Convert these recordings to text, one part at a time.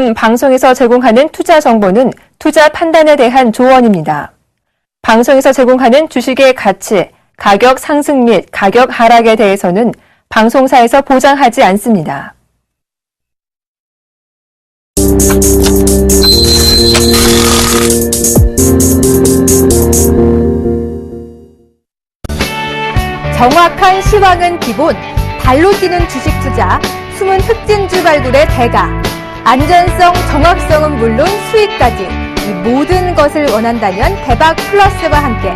지금 방송에서 제공하는 투자 정보는 투자 판단에 대한 조언입니다. 방송에서 제공하는 주식의 가치, 가격 상승 및 가격 하락에 대해서는 방송사에서 보장하지 않습니다. 정확한 시황은 기본, 발로 뛰는 주식 투자, 숨은 흑진주 발굴의 대가, 안전성, 정확성은 물론 수익까지 이 모든 것을 원한다면 대박 플러스와 함께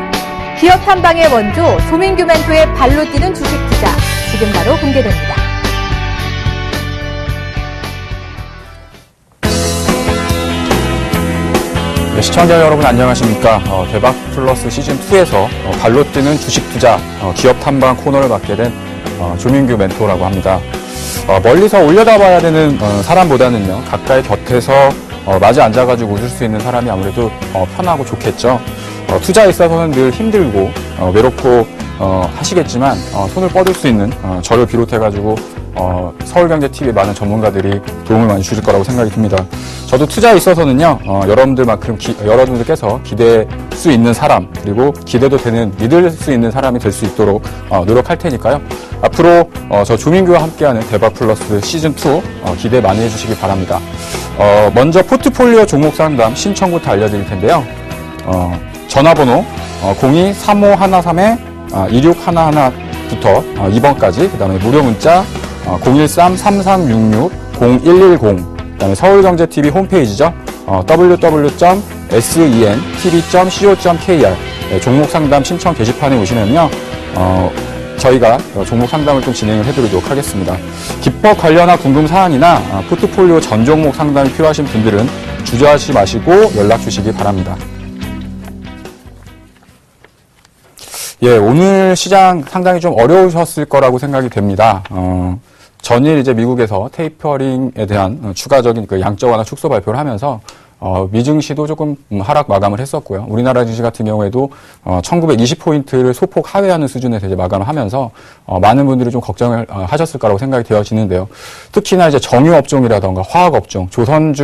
기업 탐방의 원조 조민규 멘토의 발로 뛰는 주식 투자 지금 바로 공개됩니다. 네, 시청자 여러분 안녕하십니까. 대박 플러스 시즌2에서 발로 뛰는 주식 투자 기업 탐방 코너를 맡게 된 조민규 멘토라고 합니다. 멀리서 올려다봐야 되는 사람보다는요, 가까이 곁에서 마주 앉아가지고 웃을 수 있는 사람이 아무래도 편하고 좋겠죠. 투자에 있어서는 늘 힘들고 외롭고 하시겠지만 손을 뻗을 수 있는 저를 비롯해가지고 서울경제TV의 많은 전문가들이 도움을 많이 주실 거라고 생각이 듭니다. 저도 투자에 있어서는요, 여러분들께서 기대할 수 있는 사람, 그리고 기대도 되는, 믿을 수 있는 사람이 될 수 있도록 노력할 테니까요. 앞으로 저 조민규와 함께하는 대박 플러스 시즌2 기대 많이 해주시기 바랍니다. 먼저 포트폴리오 종목 상담 신청부터 알려드릴 텐데요. 전화번호 02-3513-2611부터 2번까지, 그 다음에 무료 문자 013-3366-0110, 그 다음에 서울경제TV 홈페이지죠. www.sentv.co.kr 종목 상담 신청 게시판에 오시면요. 저희가 종목 상담을 좀 진행을 해드리도록 하겠습니다. 기법 관련한 궁금 사항이나 포트폴리오 전 종목 상담이 필요하신 분들은 주저하지 마시고 연락 주시기 바랍니다. 예, 오늘 시장 상당히 좀 어려우셨을 거라고 생각이 됩니다. 전일 이제 미국에서 테이퍼링에 대한 추가적인 그 양적 완화 축소 발표를 하면서 미증시도 조금 하락 마감을 했었고요. 우리나라 증시 같은 경우에도 1920포인트를 소폭 하회하는 수준에서 이제 마감을 하면서 많은 분들이 좀 걱정을 하셨을 거라고 생각이 되어지는데요. 특히나 이제 정유업종이라던가 화학업종, 조선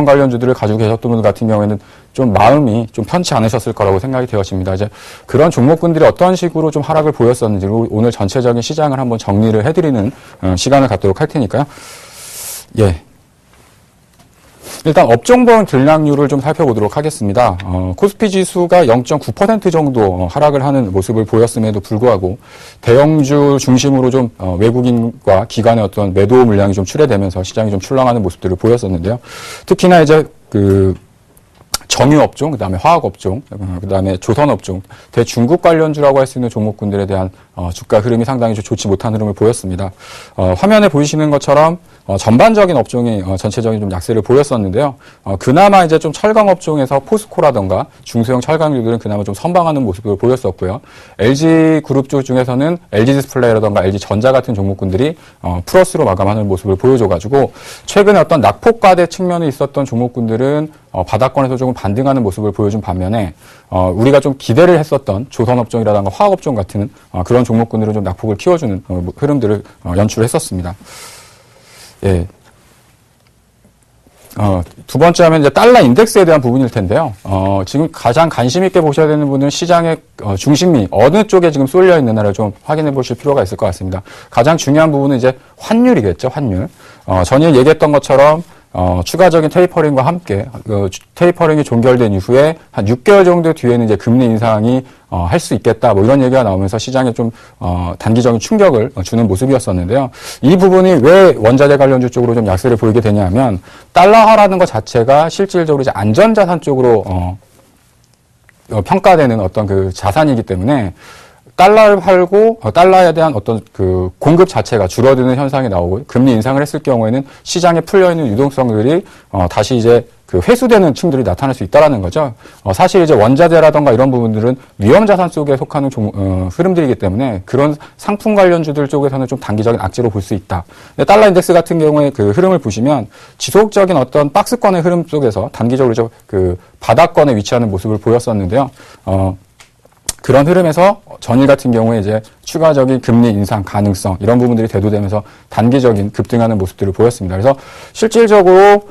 관련주들을 가지고 계셨던 분들 같은 경우에는 좀 마음이 좀 편치 않으셨을 거라고 생각이 되어집니다. 이제 그런 종목군들이 어떤 식으로 좀 하락을 보였었는지 오늘 전체적인 시장을 한번 정리를 해드리는 시간을 갖도록 할 테니까요. 예. 일단 업종별 들락률을 좀 살펴보도록 하겠습니다. 코스피 지수가 0.9% 정도 하락을 하는 모습을 보였음에도 불구하고 대형주 중심으로 좀 외국인과 기관의 어떤 매도 물량이 좀 출회되면서 시장이 좀 출렁하는 모습들을 보였었는데요. 특히나 이제 정유업종, 그 다음에 화학업종, 그 다음에 조선업종, 대중국 관련주라고 할 수 있는 종목군들에 대한 주가 흐름이 상당히 좋지 못한 흐름을 보였습니다. 화면에 보이시는 것처럼 전반적인 업종이 전체적인 좀 약세를 보였었는데요. 그나마 이제 좀 철강업종에서 포스코라던가 중소형 철강주들은 그나마 좀 선방하는 모습을 보였었고요. LG그룹주 중에서는 LG디스플레이라던가 LG전자 같은 종목군들이 플러스로 마감하는 모습을 보여줘가지고 최근에 어떤 낙폭과대 측면에 있었던 종목군들은 바닥권에서 조금 반등하는 모습을 보여준 반면에 우리가 좀 기대를 했었던 조선업종이라던가 화학업종 같은 그런 종목군들은 좀 낙폭을 키워주는 흐름들을 연출했었습니다. 예. 두 번째 하면 이제 달러 인덱스에 대한 부분일 텐데요. 지금 가장 관심 있게 보셔야 되는 부분은 시장의 중심이 어느 쪽에 지금 쏠려 있느냐를 좀 확인해 보실 필요가 있을 것 같습니다. 가장 중요한 부분은 이제 환율이겠죠, 환율. 전에 얘기했던 것처럼 추가적인 테이퍼링과 함께 테이퍼링이 종결된 이후에 한 6개월 정도 뒤에는 이제 금리 인상이 할 수 있겠다 뭐 이런 얘기가 나오면서 시장에 좀 단기적인 충격을 주는 모습이었었는데요. 이 부분이 왜 원자재 관련주 쪽으로 좀 약세를 보이게 되냐면 달러화라는 것 자체가 실질적으로 이제 안전자산 쪽으로 평가되는 어떤 그 자산이기 때문에 달러를 팔고 달러에 대한 어떤 그 공급 자체가 줄어드는 현상이 나오고 금리 인상을 했을 경우에는 시장에 풀려있는 유동성들이 다시 이제 그 회수되는 층들이 나타날 수 있다라는 거죠. 사실 이제 원자재라던가 이런 부분들은 위험자산 속에 속하는 흐름들이기 때문에 그런 상품 관련주들 쪽에서는 좀 단기적인 악재로 볼 수 있다. 근데 달러 인덱스 같은 경우에 그 흐름을 보시면 지속적인 어떤 박스권의 흐름 속에서 단기적으로 그 바닥권에 위치하는 모습을 보였었는데요. 그런 흐름에서 전일 같은 경우에 이제 추가적인 금리 인상 가능성 이런 부분들이 대두되면서 단기적인 급등하는 모습들을 보였습니다. 그래서 실질적으로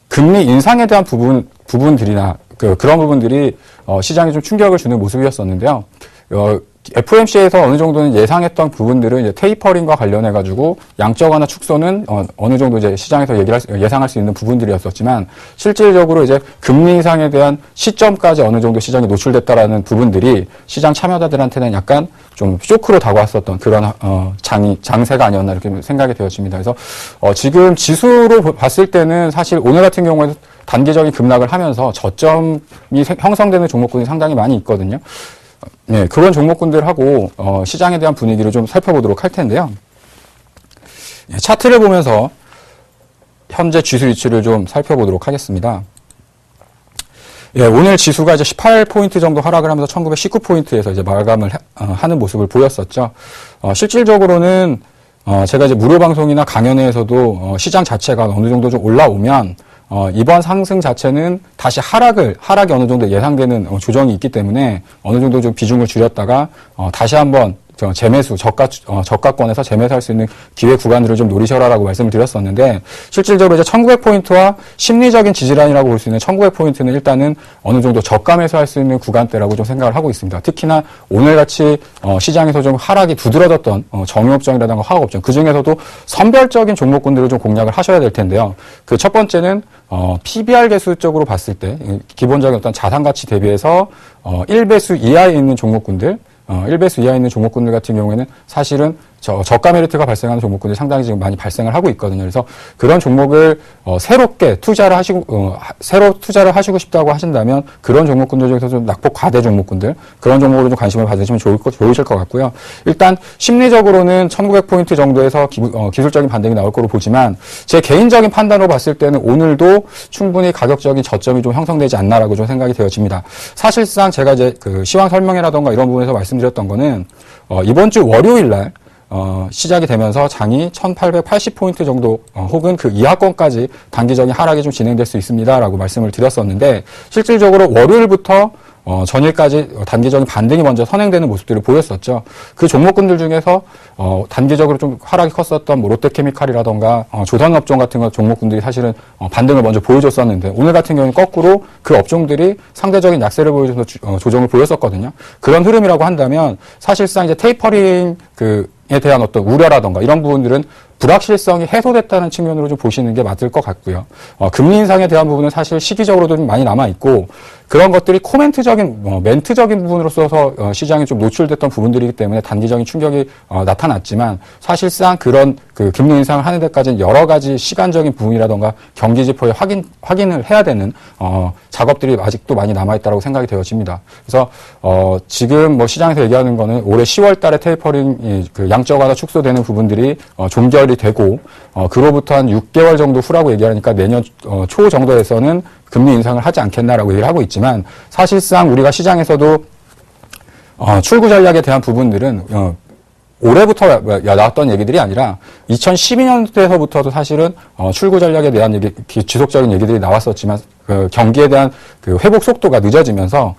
금리 인상에 대한 부분들이나 그런 부분들이 시장에 좀 충격을 주는 모습이었었는데요. FOMC에서 어느 정도는 예상했던 부분들은 이제 테이퍼링과 관련해 가지고 양적 완화 축소는 어느 정도 이제 시장에서 예상할 수 있는 부분들이었었지만 실질적으로 이제 금리 인상에 대한 시점까지 어느 정도 시장이 노출됐다라는 부분들이 시장 참여자들한테는 약간 좀 쇼크로 다가왔었던 그런 장세가 아니었나 이렇게 생각이 되어집니다. 그래서 지금 지수로 봤을 때는 사실 오늘 같은 경우에는 단기적인 급락을 하면서 저점이 형성되는 종목군이 상당히 많이 있거든요. 네, 그런 종목군들하고 시장에 대한 분위기를 좀 살펴보도록 할 텐데요. 네, 차트를 보면서 현재 지수 위치를 좀 살펴보도록 하겠습니다. 예, 오늘 지수가 이제 18포인트 정도 하락을 하면서 1919포인트에서 이제 마감을 하는 모습을 보였었죠. 실질적으로는 제가 이제 무료 방송이나 강연회에서도 시장 자체가 어느 정도 좀 올라오면 이번 상승 자체는 다시 하락이 어느 정도 예상되는 조정이 있기 때문에 어느 정도 좀 비중을 줄였다가 다시 한번 재매수, 저가권에서 재매수할 수 있는 기회 구간들을 좀 노리셔라라고 말씀을 드렸었는데, 실질적으로 이제 1900포인트와 심리적인 지지라인이라고 볼 수 있는 1900포인트는 일단은 어느 정도 저가 매수할 수 있는 구간대라고 좀 생각을 하고 있습니다. 특히나 오늘같이 시장에서 좀 하락이 두드러졌던 정유업종이라든가 화학업종, 그 중에서도 선별적인 종목군들을 좀 공략을 하셔야 될 텐데요. 그 첫 번째는 PBR 개수적으로 봤을 때 기본적인 어떤 자산 가치 대비해서 1배수 이하에 있는 종목군들, 1배수 이하에 있는 종목군들 같은 경우에는 사실은 저가 메리트가 발생하는 종목군들이 상당히 지금 많이 발생을 하고 있거든요. 그래서 그런 종목을 새롭게 새로 투자를 하시고 싶다고 하신다면 그런 종목군들 중에서 좀 낙폭 과대 종목군들, 그런 종목으로 좀 관심을 받으시면 좋으실 것 같고요. 일단 심리적으로는 1900포인트 정도에서 기술적인 반등이 나올 거로 보지만 제 개인적인 판단으로 봤을 때는 오늘도 충분히 가격적인 저점이 좀 형성되지 않나라고 좀 생각이 되어집니다. 사실상 제가 이제 그 시황 설명회라던가 이런 부분에서 말씀드렸던 거는 이번 주 월요일 날 시작이 되면서 장이 1880포인트 정도 혹은 그 이하권까지 단기적인 하락이 좀 진행될 수 있습니다라고 말씀을 드렸었는데, 실질적으로 월요일부터 전일까지 단기적인 반등이 먼저 선행되는 모습들을 보였었죠. 그 종목군들 중에서 단기적으로 좀 하락이 컸었던 뭐 롯데케미칼이라던가 조선업종 같은 종목군들이 사실은 반등을 먼저 보여줬었는데, 오늘 같은 경우는 거꾸로 그 업종들이 상대적인 약세를 보여줘서 조정을 보였었거든요. 그런 흐름이라고 한다면 사실상 이제 테이퍼링 에 대한 어떤 우려라던가 이런 부분들은 불확실성이 해소됐다는 측면으로 좀 보시는 게 맞을 것 같고요. 금리 인상에 대한 부분은 사실 시기적으로도 좀 많이 남아있고, 그런 것들이 멘트적인 부분으로서 시장에 좀 노출됐던 부분들이기 때문에 단기적인 충격이 나타났지만, 사실상 그런 그 금리 인상을 하는 데까지는 여러 가지 시간적인 부분이라던가 경기 지표에 확인을 해야 되는 작업들이 아직도 많이 남아있다고 생각이 되어집니다. 그래서 지금 뭐 시장에서 얘기하는 거는 올해 10월 달에 테이퍼링이 그 양적 완화 축소되는 부분들이 종결이 되고 그로부터 한 6개월 정도 후라고 얘기하니까 내년 초 정도에서는 금리 인상을 하지 않겠나라고 얘기를 하고 있지만, 사실상 우리가 시장에서도 출구 전략에 대한 부분들은 올해부터 나왔던 얘기들이 아니라 2012년도에서부터도 사실은 출구 전략에 대한 지속적인 얘기들이 나왔었지만 경기에 대한 그 회복 속도가 늦어지면서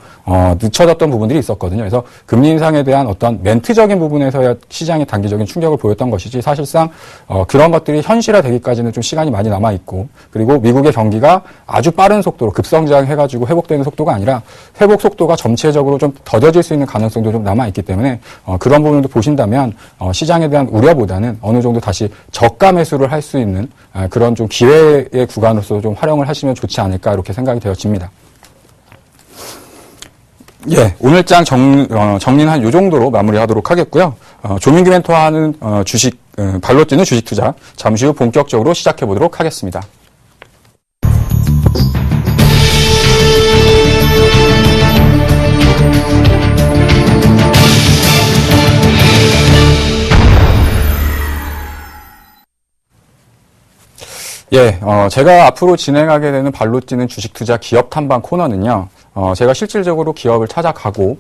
늦춰졌던 부분들이 있었거든요. 그래서 금리 인상에 대한 어떤 멘트적인 부분에서야 시장의 단기적인 충격을 보였던 것이지, 사실상 그런 것들이 현실화되기까지는 좀 시간이 많이 남아 있고, 그리고 미국의 경기가 아주 빠른 속도로 급성장해가지고 회복되는 속도가 아니라 회복 속도가 전체적으로 좀 더뎌질 수 있는 가능성도 좀 남아 있기 때문에 그런 부분도 보신다면 시장에 대한 우려보다는 어느 정도 다시 저가 매수를 할 수 있는 그런 좀 기회의 구간으로서 좀 활용을 하시면 좋지 않을까 이렇게 생각이 되어집니다. 예, 오늘 장 정리는 한 요 정도로 마무리하도록 하겠고요. 조민규 멘토와 하는 발로 뛰는 주식 투자, 잠시 후 본격적으로 시작해 보도록 하겠습니다. 예, 제가 앞으로 진행하게 되는 발로 뛰는 주식 투자 기업 탐방 코너는요, 제가 실질적으로 기업을 찾아가고,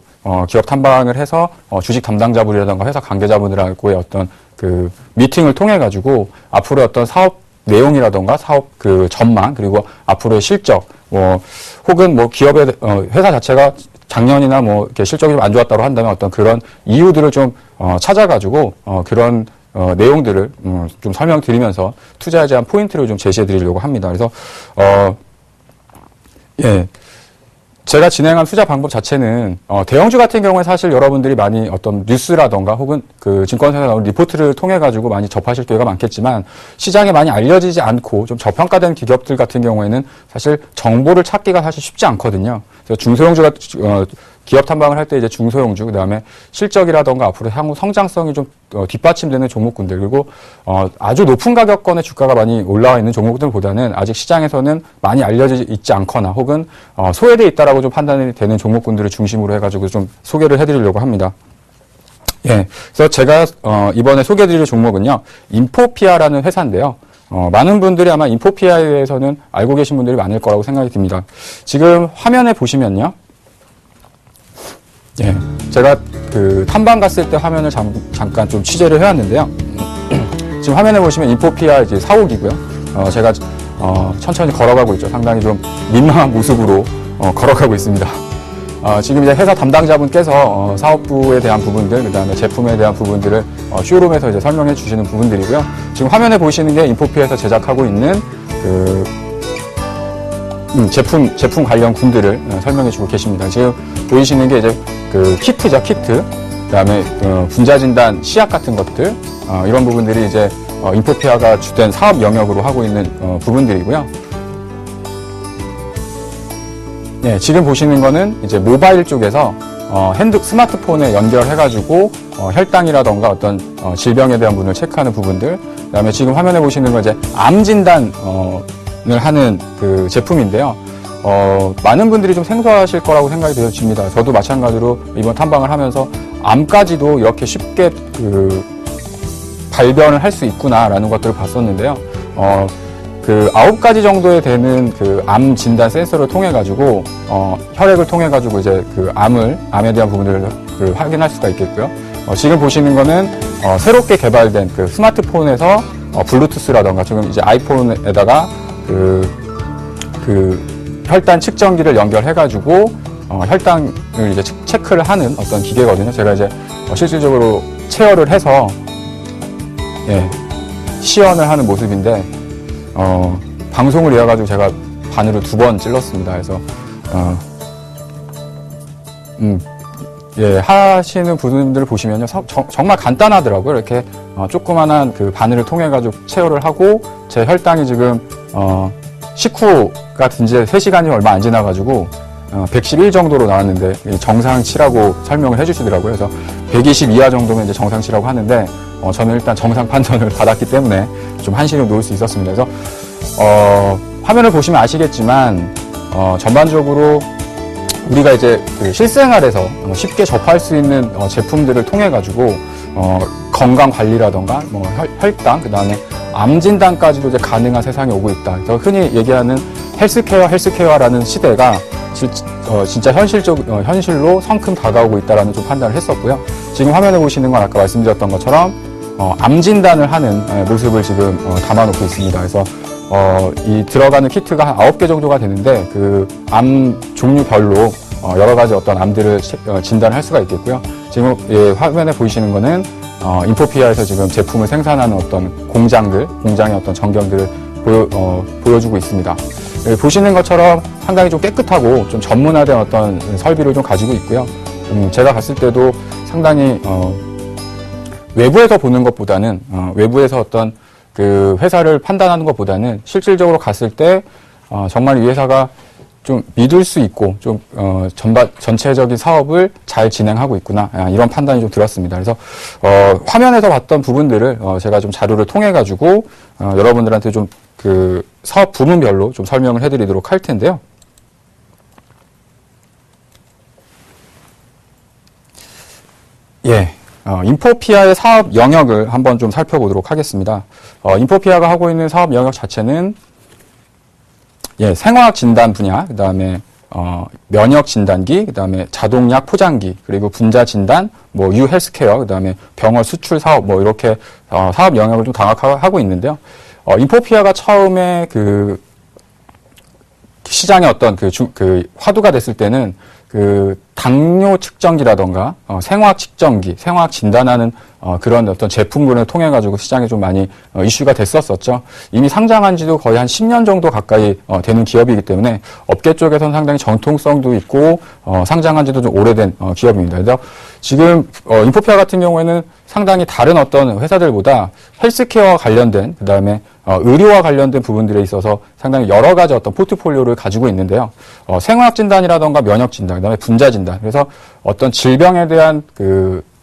기업 탐방을 해서, 주식 담당자분이라든가 회사 관계자분들하고의 어떤 그 미팅을 통해가지고, 앞으로의 어떤 사업 내용이라든가 사업 그 전망, 그리고 앞으로의 실적, 혹은 기업의, 회사 자체가 작년이나 뭐 이렇게 실적이 좀 안 좋았다고 한다면 어떤 그런 이유들을 좀 찾아가지고 그런 내용들을 좀 설명드리면서 투자에 대한 포인트를 좀 제시해드리려고 합니다. 그래서 예. 제가 진행한 투자 방법 자체는 대형주 같은 경우에 사실 여러분들이 많이 어떤 뉴스라던가 혹은 그 증권사에서 나온 리포트를 통해 가지고 많이 접하실 기회가 많겠지만 시장에 많이 알려지지 않고 좀 저평가된 기업들 같은 경우에는 사실 정보를 찾기가 사실 쉽지 않거든요. 그래서 중소형주가 기업 탐방을 할 때 이제 중소형주, 그다음에 실적이라던가 앞으로 향후 성장성이 좀 뒷받침되는 종목군들, 그리고 아주 높은 가격권의 주가가 많이 올라와 있는 종목들보다는 아직 시장에서는 많이 알려지지 있지 않거나 혹은 소외돼 있다라고 좀 판단이 되는 종목군들을 중심으로 해가지고 좀 소개를 해드리려고 합니다. 예, 그래서 제가 이번에 소개해드릴 종목은요, 인포피아라는 회사인데요. 많은 분들이 아마 인포피아에 대해서는 알고 계신 분들이 많을 거라고 생각이 듭니다. 지금 화면에 보시면요. 예, 제가 그 탐방 갔을 때 화면을 잠깐 좀 취재를 해왔는데요. 지금 화면에 보시면 인포피아 이제 사옥이고요. 제가 천천히 걸어가고 있죠. 상당히 좀 민망한 모습으로 걸어가고 있습니다. 지금 이제 회사 담당자분께서 사업부에 대한 부분들, 그다음에 제품에 대한 부분들을 쇼룸에서 이제 설명해 주시는 부분들이고요. 지금 화면에 보시는 게 인포피아에서 제작하고 있는 그 제품 관련 군들을 설명해 주고 계십니다. 지금 보이시는 게 이제 그 키트죠, 키트. 그다음에 분자 진단 시약 같은 것들, 이런 부분들이 이제 인포피아가 주된 사업 영역으로 하고 있는 부분들이고요. 네, 지금 보시는 거는 이제 모바일 쪽에서 스마트폰에 연결해가지고 혈당이라던가 어떤 질병에 대한 부분을 체크하는 부분들. 그다음에 지금 화면에 보시는 건 이제 암 진단 을 하는 그 제품인데요. 많은 분들이 좀 생소하실 거라고 생각이 되어집니다. 저도 마찬가지로 이번 탐방을 하면서 암까지도 이렇게 쉽게 그 발견을 할 수 있구나라는 것들을 봤었는데요. 그 9가지 정도에 되는 그 암 진단 센서를 통해 가지고 혈액을 통해 가지고 이제 그 암에 대한 부분들을 그 확인할 수가 있겠고요. 지금 보시는 거는 새롭게 개발된 그 스마트폰에서 블루투스라던가 지금 이제 아이폰에다가 그 혈당 측정기를 연결해가지고 혈당을 이제 체크를 하는 어떤 기계거든요. 제가 이제 실질적으로 체열을 해서 예, 시연을 하는 모습인데 방송을 이어가지고 제가 바늘을 2번 찔렀습니다. 그래서 예, 하시는 분들을 보시면요, 정말 간단하더라고요. 이렇게 조그만한 그 바늘을 통해 가지고 체열을 하고 제 혈당이 지금 식후가 든 지 3시간이 얼마 안 지나가지고 111 정도로 나왔는데 정상치라고 설명을 해주시더라고요. 그래서 120 이하 정도면 이제 정상치라고 하는데 저는 일단 정상 판정을 받았기 때문에 좀 한시름 놓을 수 있었습니다. 그래서 화면을 보시면 아시겠지만 전반적으로 우리가 이제 그 실생활에서 쉽게 접할 수 있는 제품들을 통해 가지고 건강 관리라던가 뭐 혈당, 그다음에 암 진단까지도 이제 가능한 세상에 오고 있다. 그래서 흔히 얘기하는 헬스케어라는 시대가 진짜 현실로 성큼 다가오고 있다라는 좀 판단을 했었고요. 지금 화면에 보시는 건 아까 말씀드렸던 것처럼 암 진단을 하는 모습을 지금 담아놓고 있습니다. 그래서 이 들어가는 키트가 한 9개 정도가 되는데 그 암 종류별로 여러 가지 어떤 암들을 진단할 수가 있겠고요. 지금 화면에 보이시는 거는 인포피아에서 지금 제품을 생산하는 어떤 공장의 어떤 전경들을 보여주고 있습니다. 보시는 것처럼 상당히 좀 깨끗하고 좀 전문화된 어떤 설비를 좀 가지고 있고요. 제가 갔을 때도 상당히 외부에서 보는 것보다는 외부에서 어떤 그 회사를 판단하는 것보다는 실질적으로 갔을 때 정말 이 회사가 좀 믿을 수 있고 좀 전체적인 사업을 잘 진행하고 있구나, 이런 판단이 좀 들었습니다. 그래서 화면에서 봤던 부분들을 제가 좀 자료를 통해 가지고 여러분들한테 좀 그 사업 부문별로 좀 설명을 해드리도록 할 텐데요. 예, 인포피아의 사업 영역을 한번 좀 살펴보도록 하겠습니다. 인포피아가 하고 있는 사업 영역 자체는 예, 생화학 진단 분야, 그 다음에 면역 진단기, 그 다음에 자동약 포장기, 그리고 분자 진단, 뭐 유 헬스케어, 그 다음에 병원 수출 사업, 뭐 이렇게 사업 영역을 좀 장악하고 있는데요. 인포피아가 처음에 그 시장의 어떤 그 화두가 됐을 때는 그 당뇨 측정기라던가 생화학 측정기, 생화학 진단하는 그런 어떤 제품군을 통해 가지고 시장에 좀 많이 이슈가 됐었었죠. 이미 상장한 지도 거의 한 10년 정도 가까이 되는 기업이기 때문에 업계 쪽에서는 상당히 정통성도 있고 상장한 지도 좀 오래된 기업입니다. 그래서 지금 인포피아 같은 경우에는 상당히 다른 어떤 회사들보다 헬스케어와 관련된 그다음에 의료와 관련된 부분들에 있어서 상당히 여러 가지 어떤 포트폴리오를 가지고 있는데요. 생화학 진단이라던가 면역 진단, 그다음에 분자 진단. 그래서 어떤 질병에 대한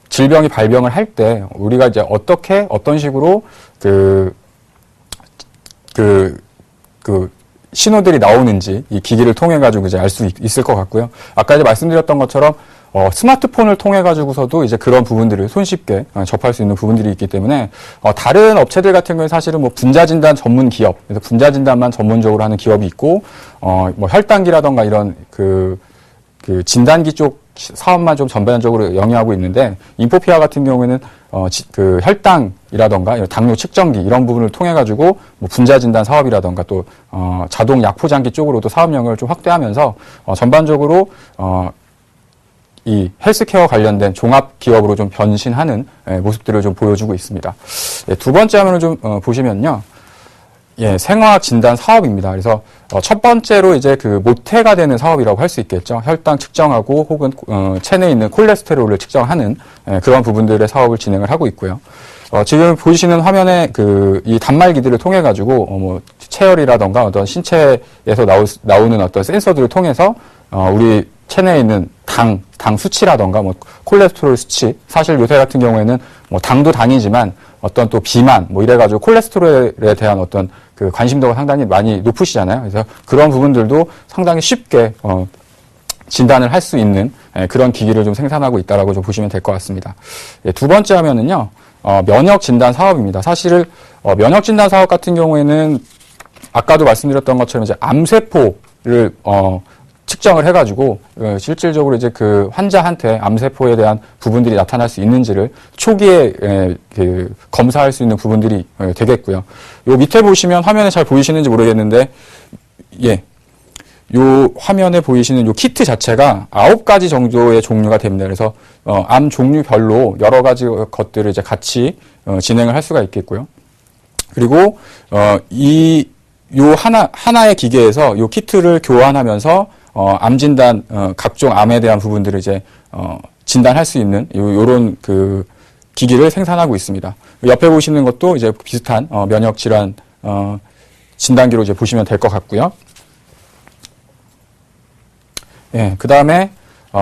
질병이 발병을 할 때 우리가 이제 어떤 식으로 신호들이 나오는지 이 기기를 통해 가지고 이제 알 수 있을 것 같고요. 아까 이제 말씀드렸던 것처럼 스마트폰을 통해 가지고서도 이제 그런 부분들을 손쉽게 접할 수 있는 부분들이 있기 때문에 다른 업체들 같은 경우에 사실은 뭐 분자 진단 전문 기업, 그래서 분자 진단만 전문적으로 하는 기업이 있고 뭐 혈당기라던가 이런 그 진단기 쪽 사업만 좀 전반적으로 영위하고 있는데 인포피아 같은 경우에는 그 혈당이라던가 이런 당뇨 측정기 이런 부분을 통해 가지고 뭐 분자 진단 사업이라던가 또 자동 약 포장기 쪽으로도 사업 영역을 좀 확대하면서 전반적으로 이 헬스케어 관련된 종합 기업으로 좀 변신하는 모습들을 좀 보여주고 있습니다. 두 번째 화면을 좀 보시면요. 생화학 진단 사업입니다. 그래서 첫 번째로 이제 그 모태가 되는 사업이라고 할 수 있겠죠. 혈당 측정하고 혹은 체내에 있는 콜레스테롤을 측정하는 그런 부분들의 사업을 진행을 하고 있고요. 지금 보시는 화면에 이 단말기들을 통해 가지고 뭐 체열이라던가 어떤 신체에서 나오는 어떤 센서들을 통해서 우리 체내에 있는 당 수치라던가 뭐 콜레스테롤 수치, 사실 요새 같은 경우에는 뭐 당도 당이지만 어떤 또 비만 뭐 이래가지고 콜레스테롤에 대한 어떤 그 관심도가 상당히 많이 높으시잖아요. 그래서 그런 부분들도 상당히 쉽게 진단을 할 수 있는 그런 기기를 좀 생산하고 있다라고 좀 보시면 될 것 같습니다. 두 번째 하면은요, 면역 진단 사업입니다. 사실 면역 진단 사업 같은 경우에는 아까도 말씀드렸던 것처럼 이제 암세포를 측정을 해가지고 실질적으로 이제 그 환자한테 암세포에 대한 부분들이 나타날 수 있는지를 초기에 검사할 수 있는 부분들이 되겠고요. 요 밑에 보시면 화면에 잘 보이시는지 모르겠는데, 요 화면에 보이시는 요 키트 자체가 9가지 정도의 종류가 됩니다. 그래서 암 종류별로 여러 가지 것들을 이제 같이 진행을 할 수가 있겠고요. 그리고 요 하나의 기계에서 요 키트를 교환하면서 암 진단, 각종 암에 대한 부분들을 이제, 진단할 수 있는, 요런 기기를 생산하고 있습니다. 옆에 보시는 것도 이제 비슷한, 면역 질환, 진단기로 이제 보시면 될 것 같고요. 그 다음에,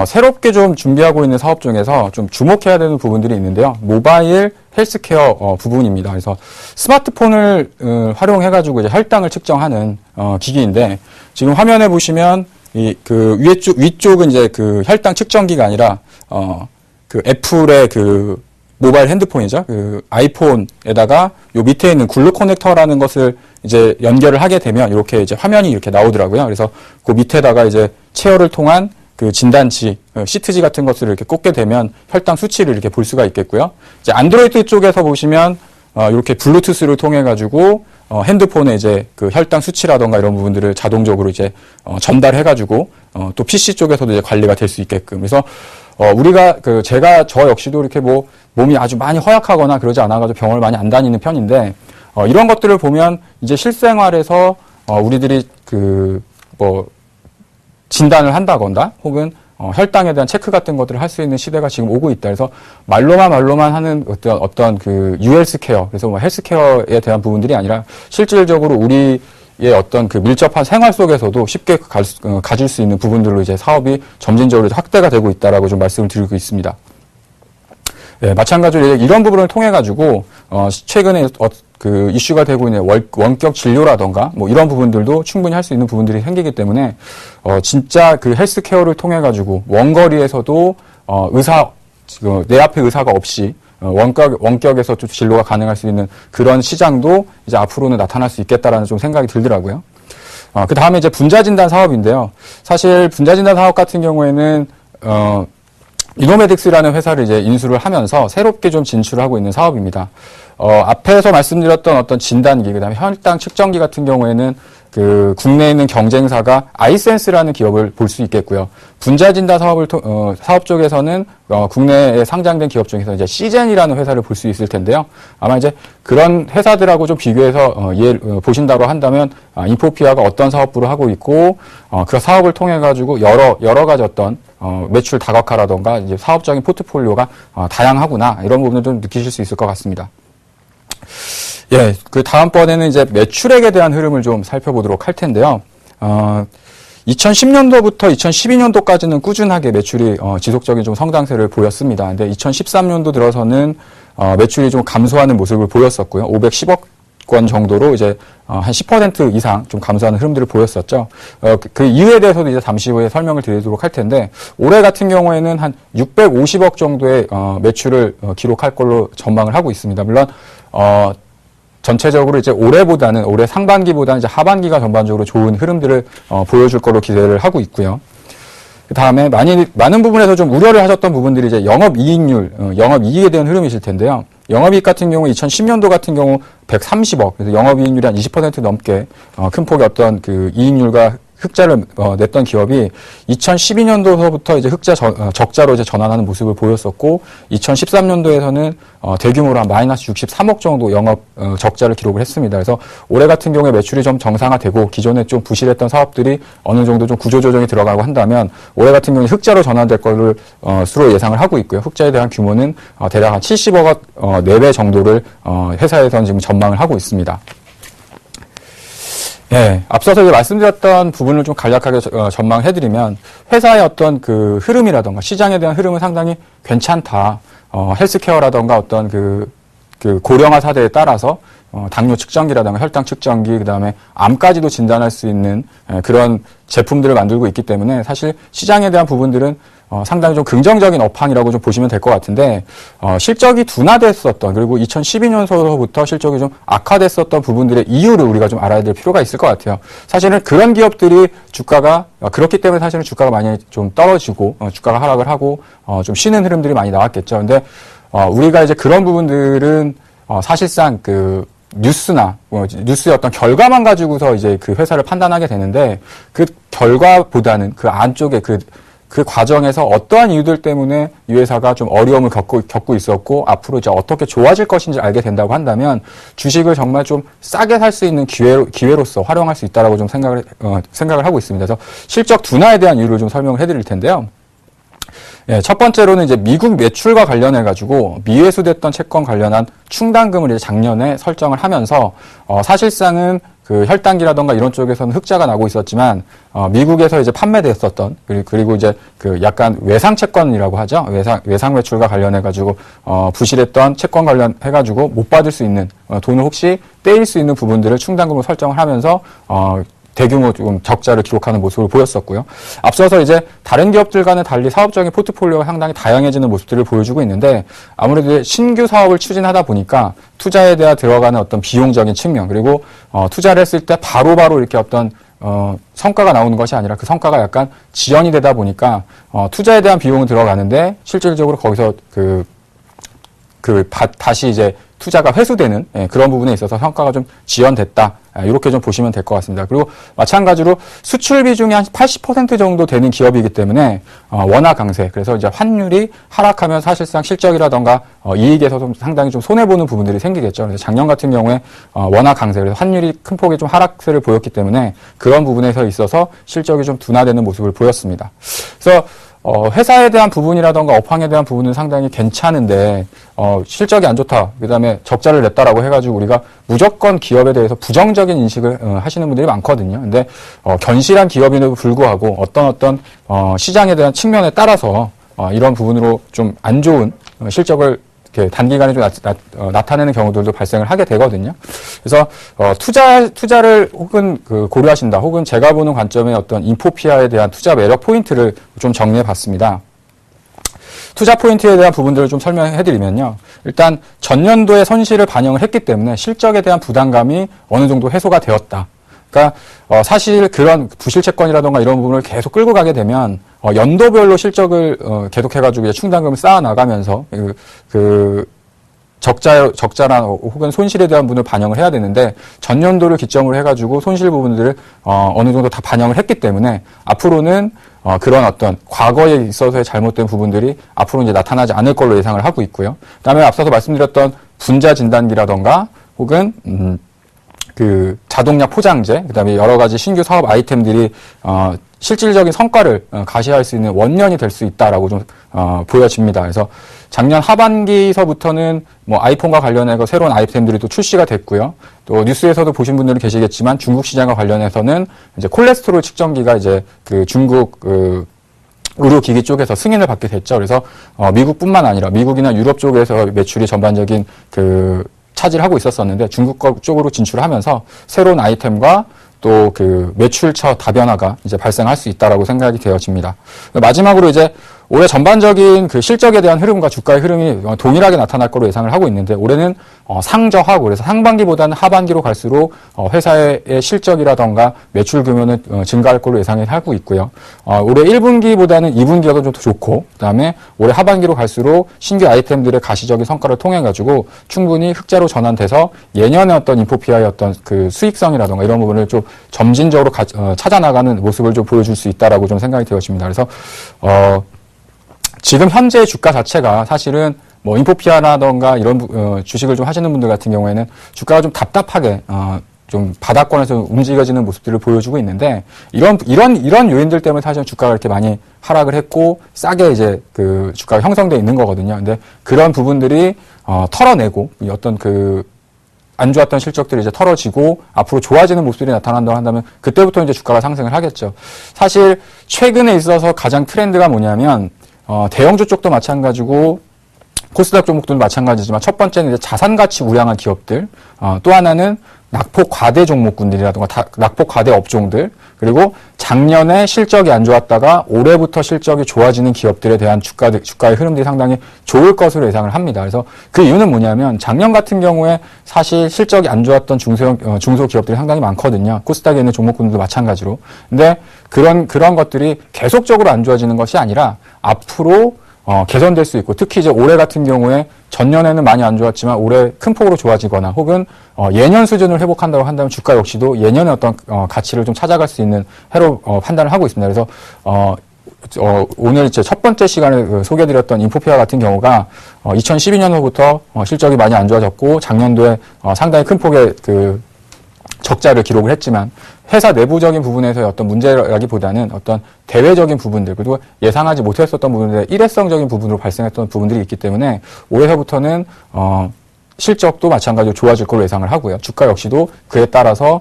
새롭게 좀 준비하고 있는 사업 중에서 좀 주목해야 되는 부분들이 있는데요. 모바일 헬스케어 부분입니다. 그래서 스마트폰을 활용해가지고 이제 혈당을 측정하는 기기인데, 지금 화면에 보시면 위쪽은 이제 그 혈당 측정기가 아니라, 애플의 모바일 핸드폰이죠. 아이폰에다가 요 밑에 있는 글루 커넥터라는 것을 이제 연결을 하게 되면 이렇게 이제 화면이 이렇게 나오더라고요. 그래서 그 밑에다가 이제 체열을 통한 진단치, 시트지 같은 것을 이렇게 꽂게 되면 혈당 수치를 이렇게 볼 수가 있겠고요. 이제 안드로이드 쪽에서 보시면, 이렇게 블루투스를 통해 가지고, 핸드폰에 이제 혈당 수치라던가 이런 부분들을 자동적으로 이제, 전달해가지고, 또 PC 쪽에서도 이제 관리가 될 수 있게끔. 그래서, 우리가 저 역시도 이렇게 뭐, 몸이 아주 많이 허약하거나 그러지 않아가지고 병원을 많이 안 다니는 편인데, 이런 것들을 보면 이제 실생활에서, 우리들이 진단을 한다거나 혹은 혈당에 대한 체크 같은 것들을 할 수 있는 시대가 지금 오고 있다. 그래서 말로만 하는 어떤 유헬스케어, 그래서 뭐 헬스케어에 대한 부분들이 아니라 실질적으로 우리의 어떤 밀접한 생활 속에서도 쉽게 가질 수 있는 부분들로 이제 사업이 점진적으로 확대가 되고 있다라고 좀 말씀을 드리고 있습니다. 마찬가지로 이런 부분을 통해 가지고 최근에 이슈가 되고 있는 원격 진료라던가 뭐 이런 부분들도 충분히 할 수 있는 부분들이 생기기 때문에 진짜 헬스케어를 통해 가지고 원거리에서도 내 앞에 의사가 없이 원격에서 좀 진료가 가능할 수 있는 그런 시장도 이제 앞으로는 나타날 수 있겠다라는 좀 생각이 들더라고요. 그 다음에 이제 분자 진단 사업인데요. 사실 분자 진단 사업 같은 경우에는 이노메딕스라는 회사를 이제 인수를 하면서 새롭게 좀 진출하고 있는 사업입니다. 앞에서 말씀드렸던 어떤 진단기, 그 다음에 혈당 측정기 같은 경우에는, 그 국내에 있는 경쟁사가 아이센스라는 기업을 볼 수 있겠고요. 분자진단 사업 쪽에서는 국내에 상장된 기업 중에서 이제 시젠이라는 회사를 볼 수 있을 텐데요. 아마 이제 그런 회사들하고 좀 비교해서 보신다고 한다면 인포피아가 어떤 사업부를 하고 있고 그 사업을 통해 가지고 여러 가지 어떤 매출 다각화라던가 이제 사업적인 포트폴리오가 다양하구나 이런 부분을 좀 느끼실 수 있을 것 같습니다. 예, 그 다음번에는 이제 매출액에 대한 흐름을 좀 살펴보도록 할 텐데요. 2010년도부터 2012년도까지는 꾸준하게 매출이 지속적인 좀 성장세를 보였습니다. 근데 2013년도 들어서는 매출이 좀 감소하는 모습을 보였었고요. 510억 원 정도로 이제 한 10% 이상 좀 감소하는 흐름들을 보였었죠. 그 이유에 대해서도 이제 잠시 후에 설명을 드리도록 할 텐데 올해 같은 경우에는 한 650억 정도의 매출을 기록할 걸로 전망을 하고 있습니다. 물론 전체적으로 이제 올해 상반기보다는 이제 하반기가 전반적으로 좋은 흐름들을 보여줄 거로 기대를 하고 있고요. 그 다음에 많은 부분에서 좀 우려를 하셨던 부분들이 이제 영업이익률, 영업이익에 대한 흐름이실 텐데요. 영업이익 같은 경우 2010년도 같은 경우 130억, 그래서 영업이익률이 한 20% 넘게 큰 폭의 어떤 그 이익률과 흑자를 냈던 기업이 2012년도서부터 이제 적자로 이제 전환하는 모습을 보였었고 2013년도에서는 대규모로 한 마이너스 63억 정도 영업 적자를 기록을 했습니다. 그래서 올해 같은 경우에 매출이 좀 정상화되고 기존에 좀 부실했던 사업들이 어느 정도 좀 구조조정이 들어가고 한다면 올해 같은 경우에 흑자로 전환될 것을 수로 예상을 하고 있고요. 흑자에 대한 규모는 대략 한 70억 4배 정도를 회사에서는 지금 전망을 하고 있습니다. 네, 앞서서 이제 말씀드렸던 부분을 좀 간략하게 전망해드리면 회사의 어떤 그 흐름이라던가 시장에 대한 흐름은 상당히 괜찮다. 헬스케어라던가 어떤 그 고령화 사대에 따라서 당뇨 측정기라던가 혈당 측정기, 그 다음에 암까지도 진단할 수 있는 그런 제품들을 만들고 있기 때문에 사실 시장에 대한 부분들은 상당히 좀 긍정적인 업황이라고 좀 보시면 될 것 같은데 실적이 둔화됐었던 그리고 2012년서부터 실적이 좀 악화됐었던 부분들의 이유를 우리가 좀 알아야 될 필요가 있을 것 같아요. 사실은 그런 기업들이 주가가 그렇기 때문에 사실은 주가가 많이 좀 떨어지고 주가가 하락을 하고 좀 쉬는 흐름들이 많이 나왔겠죠. 근데 우리가 이제 그런 부분들은 사실상 그 뉴스의 어떤 결과만 가지고서 이제 그 회사를 판단하게 되는데 그 결과보다는 그 안쪽에 그 과정에서 어떠한 이유들 때문에 이 회사가 좀 어려움을 겪고 있었고 앞으로 이제 어떻게 좋아질 것인지 알게 된다고 한다면 주식을 정말 좀 싸게 살 수 있는 기회로서 활용할 수 있다라고 좀 생각을 하고 있습니다. 그래서 실적 둔화에 대한 이유를 좀 설명을 해드릴 텐데요. 예, 첫 번째로는 이제 미국 매출과 관련해가지고 미회수됐던 채권 관련한 충당금을 이제 작년에 설정을 하면서 사실상은 그 혈당기라던가 이런 쪽에서는 흑자가 나고 있었지만 미국에서 이제 판매됐었던 그리고 이제 그 약간 외상 채권이라고 하죠. 외상 매출과 관련해가지고 부실했던 채권 관련해가지고 못 받을 수 있는 돈을 혹시 떼일 수 있는 부분들을 충당금으로 설정을 하면서 대규모 좀 적자를 기록하는 모습을 보였었고요. 앞서서 이제 다른 기업들과는 달리 사업적인 포트폴리오가 상당히 다양해지는 모습들을 보여주고 있는데 아무래도 신규 사업을 추진하다 보니까 투자에 대한 들어가는 어떤 비용적인 측면 그리고 투자를 했을 때 바로바로 이렇게 어떤 성과가 나오는 것이 아니라 그 성과가 약간 지연이 되다 보니까 투자에 대한 비용은 들어가는데 실질적으로 거기서 다시 이제 투자가 회수되는 그런 부분에 있어서 성과가 좀 지연됐다. 이렇게 좀 보시면 될 것 같습니다. 그리고 마찬가지로 수출 비중이 한 80% 정도 되는 기업이기 때문에 원화 강세. 그래서 이제 환율이 하락하면 사실상 실적이라던가 이익에서 좀 상당히 좀 손해보는 부분들이 생기겠죠. 그래서 작년 같은 경우에 원화 강세. 그래서 환율이 큰 폭의 좀 하락세를 보였기 때문에 그런 부분에서 있어서 실적이 좀 둔화되는 모습을 보였습니다. 그래서 회사에 대한 부분이라던가 업황에 대한 부분은 상당히 괜찮은데 실적이 안 좋다. 그다음에 적자를 냈다라고 해가지고 우리가 무조건 기업에 대해서 부정적인 인식을 하시는 분들이 많거든요. 근데 견실한 기업임에도 불구하고 어떤 시장에 대한 측면에 따라서 이런 부분으로 좀 안 좋은 실적을 이렇게 단기간에 좀 나타내는 경우들도 발생을 하게 되거든요. 그래서 투자를 혹은 고려하신다, 혹은 제가 보는 관점의 어떤 인포피아에 대한 투자 매력 포인트를 좀 정리해봤습니다. 투자 포인트에 대한 부분들을 좀 설명해드리면요. 일단 전년도에 손실을 반영을 했기 때문에 실적에 대한 부담감이 어느 정도 해소가 되었다. 그러니까 사실 그런 부실 채권이라던가 이런 부분을 계속 끌고 가게 되면 연도별로 실적을 계속해가지고 이제 충당금을 쌓아 나가면서 적자나 혹은 손실에 대한 부분을 반영을 해야 되는데 전년도를 기점으로 해가지고 손실 부분들을 어느 정도 다 반영을 했기 때문에 앞으로는 그런 어떤 과거에 있어서의 잘못된 부분들이 앞으로 이제 나타나지 않을 걸로 예상을 하고 있고요. 그다음에 앞서서 말씀드렸던 분자 진단기라던가 혹은 그 자동약 포장재, 그다음에 여러 가지 신규 사업 아이템들이 실질적인 성과를 가시할 수 있는 원년이 될 수 있다라고 좀 보여집니다. 그래서 작년 하반기서부터는 뭐 아이폰과 관련해서 새로운 아이템들이 또 출시가 됐고요. 또 뉴스에서도 보신 분들이 계시겠지만 중국 시장과 관련해서는 이제 콜레스테롤 측정기가 이제 그 중국 의료기기 쪽에서 승인을 받게 됐죠. 그래서 미국뿐만 아니라 미국이나 유럽 쪽에서 매출이 전반적인 차지를 하고 있었었는데 중국 쪽으로 진출하면서 새로운 아이템과 또 그 매출처 다변화가 이제 발생할 수 있다라고 생각이 되어집니다. 마지막으로 이제 올해 전반적인 그 실적에 대한 흐름과 주가의 흐름이 동일하게 나타날 거로 예상을 하고 있는데 올해는 상저하고 그래서 상반기보다는 하반기로 갈수록 회사의 실적이라던가 매출 규모는 증가할 걸로 예상을 하고 있고요. 올해 1분기보다는 2분기가 좀 더 좋고 그다음에 올해 하반기로 갈수록 신규 아이템들의 가시적인 성과를 통해 가지고 충분히 흑자로 전환돼서 예년의 어떤 인포피아의 어떤 그 수익성이라던가 이런 부분을 좀 점진적으로 찾아 나가는 모습을 좀 보여줄 수 있다라고 좀 생각이 되어집니다. 그래서 지금 현재 주가 자체가 사실은 뭐 인포피아라던가 이런 주식을 좀 하시는 분들 같은 경우에는 주가가 좀 답답하게 좀 바닥권에서 움직여지는 모습들을 보여주고 있는데 이런 요인들 때문에 사실 주가가 이렇게 많이 하락을 했고 싸게 이제 그 주가가 형성돼 있는 거거든요. 근데 그런 부분들이 털어내고 어떤 안 좋았던 실적들이 이제 털어지고 앞으로 좋아지는 모습들이 나타난다고 한다면 그때부터 이제 주가가 상승을 하겠죠. 사실 최근에 있어서 가장 트렌드가 뭐냐면 대형주 쪽도 마찬가지고 코스닥 종목들도 마찬가지지만 첫 번째는 이제 자산 가치 우량한 기업들, 또 하나는 낙폭 과대 종목군들이라든가 낙폭 과대 업종들, 그리고 작년에 실적이 안 좋았다가 올해부터 실적이 좋아지는 기업들에 대한 주가의 흐름들이 상당히 좋을 것으로 예상을 합니다. 그래서 그 이유는 뭐냐면 작년 같은 경우에 사실 실적이 안 좋았던 중소기업들이 상당히 많거든요. 코스닥에 있는 종목군들도 마찬가지로. 근데 그런 것들이 계속적으로 안 좋아지는 것이 아니라 앞으로 개선될 수 있고 특히 이제 올해 같은 경우에 전년에는 많이 안 좋았지만 올해 큰 폭으로 좋아지거나 혹은 예년 수준을 회복한다고 한다면 주가 역시도 예년의 어떤 가치를 좀 찾아갈 수 있는 해로 판단을 하고 있습니다. 그래서 오늘 이제 첫 번째 시간에 소개해드렸던 인포피아 같은 경우가 2012년부터 실적이 많이 안 좋아졌고 작년도에 상당히 큰 폭의 적자를 기록을 했지만 회사 내부적인 부분에서의 어떤 문제라기보다는 어떤 대외적인 부분들 그리고 예상하지 못했었던 부분들의 일회성적인 부분으로 발생했던 부분들이 있기 때문에 올해서부터는 실적도 마찬가지로 좋아질 걸로 예상을 하고요. 주가 역시도 그에 따라서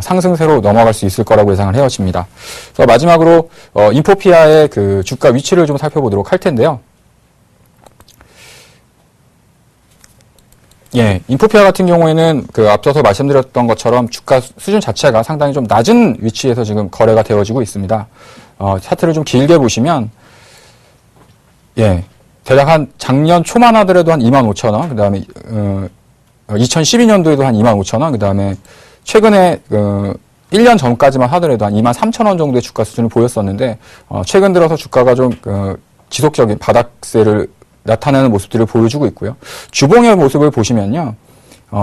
상승세로 넘어갈 수 있을 거라고 예상을 해어집니다. 그래서 마지막으로 인포피아의 그 주가 위치를 좀 살펴보도록 할 텐데요. 예, 인포피아 같은 경우에는 앞서서 말씀드렸던 것처럼 주가 수준 자체가 상당히 좀 낮은 위치에서 지금 거래가 되어지고 있습니다. 차트를 좀 길게 보시면, 예, 대략 한 작년 초만 하더라도 한 25,000원, 그 다음에, 2012년도에도 한 25,000원, 그 다음에 최근에, 1년 전까지만 하더라도 한 23,000원 정도의 주가 수준을 보였었는데, 최근 들어서 주가가 좀, 지속적인 바닥세를 나타내는 모습들을 보여주고 있고요. 주봉의 모습을 보시면요.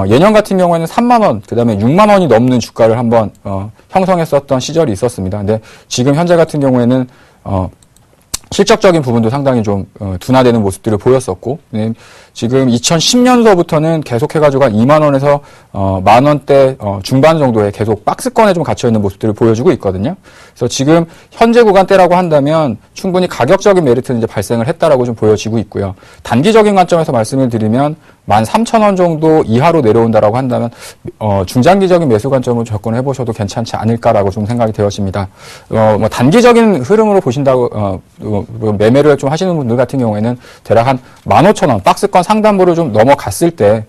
예년 같은 경우에는 3만원, 그 다음에 6만원이 넘는 주가를 한번, 형성했었던 시절이 있었습니다. 근데 지금 현재 같은 경우에는, 실적적인 부분도 상당히 좀 둔화되는 모습들을 보였었고 지금 2010년도부터는 계속해가지고 한 2만 원에서 만 원대 중반 정도에 계속 박스권에 좀 갇혀 있는 모습들을 보여주고 있거든요. 그래서 지금 현재 구간대라고 한다면 충분히 가격적인 메리트는 이제 발생을 했다라고 좀 보여지고 있고요. 단기적인 관점에서 말씀을 드리면 13,000원 정도 이하로 내려온다라고 한다면 중장기적인 매수 관점으로 접근해 보셔도 괜찮지 않을까라고 좀 생각이 되어집니다. 뭐 단기적인 흐름으로 보신다고 매매를 좀 하시는 분들 같은 경우에는 대략 한 15,000원 박스권 상단부를 좀 넘어갔을 때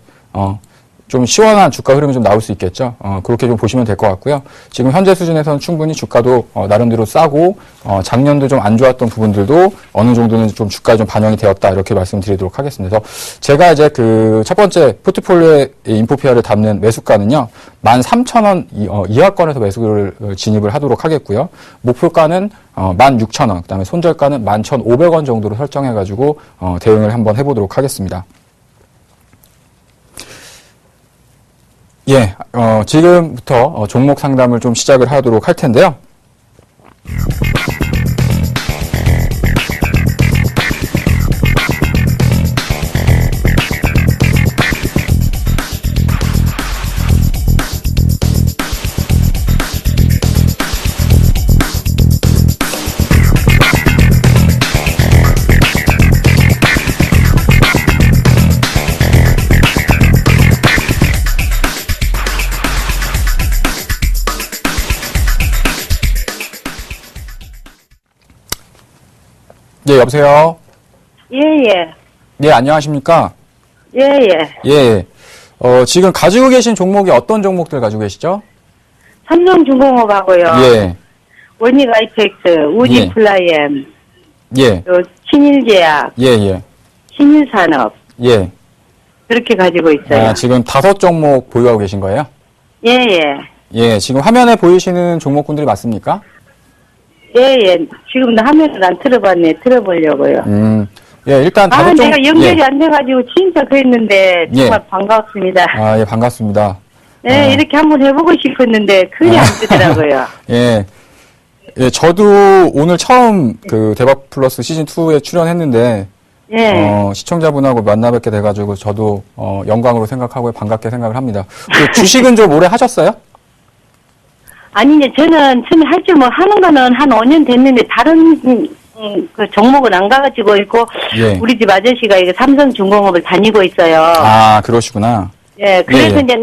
좀 시원한 주가 흐름이 좀 나올 수 있겠죠. 그렇게 좀 보시면 될 것 같고요. 지금 현재 수준에서는 충분히 주가도 나름대로 싸고 작년도 좀 안 좋았던 부분들도 어느 정도는 좀 주가에 좀 반영이 되었다 이렇게 말씀드리도록 하겠습니다. 그래서 제가 이제 첫 번째 포트폴리오의 인포피아를 담는 매수가는요. 13,000원 이하권에서 매수를 진입을 하도록 하겠고요. 목표가는 16,000원, 그다음에 손절가는 11,500원 정도로 설정해가지고 대응을 한번 해보도록 하겠습니다. 예, 지금부터 종목 상담을 좀 시작을 하도록 할 텐데요. 예, 여보세요? 예, 예. 예, 안녕하십니까? 예, 예. 예, 지금 가지고 계신 종목이 어떤 종목들 가지고 계시죠? 삼성중공업하고요. 예, 원익 아이펙스, 우지 예. 플라이엠, 예, 또 신일제약, 예, 예, 신일산업 예. 그렇게 가지고 있어요. 아, 지금 5종목 보유하고 계신 거예요? 예, 예. 예, 지금 화면에 보이시는 종목군들이 맞습니까? 예, 예. 지금 화면을 안 틀어봤네. 틀어보려고요. 예, 일단 아, 5종 내가 연결이 예. 안 돼가지고 진짜 그랬는데 정말 예. 반갑습니다. 아, 예, 반갑습니다. 네, 이렇게 한번 해보고 싶었는데 그게 안 되더라고요. 예. 예, 저도 오늘 처음 그 대박 플러스 시즌 2에 출연했는데 예. 시청자분하고 만나 뵙게 돼가지고 저도 영광으로 생각하고 반갑게 생각을 합니다. 그 주식은 좀 오래 하셨어요? 아니, 이제 저는 처음에 할 줄 뭐 하는 거는 한 5년 됐는데 다른 그 종목은 안 가가지고 있고 예. 우리 집 아저씨가 이거 삼성중공업을 다니고 있어요. 아, 그러시구나. 예, 그래서 예, 예. 이제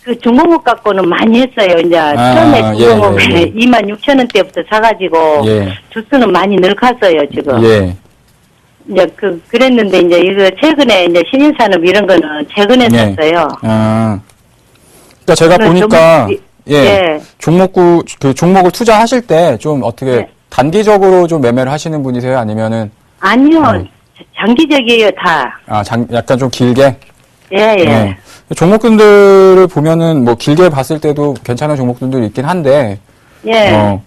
그 중공업 갖고는 많이 했어요. 이제 처음에 예, 중공업에 예, 예. 26,000원대부터 사가지고 예. 주수는 많이 늘었어요 지금. 예. 이제 그랬는데 이제 이거 최근에 이제 신일산업 이런 거는 최근에 예. 샀어요. 그러니까 제가 저는 보니까 좀- 예. 예. 종목을 투자하실 때 좀 어떻게 예. 단기적으로 좀 매매를 하시는 분이세요? 아니면은 아니요, 네. 장기적이에요 다. 약간 좀 길게? 예, 예. 네. 종목들을 보면은 뭐 길게 봤을 때도 괜찮은 종목들도 있긴 한데, 예.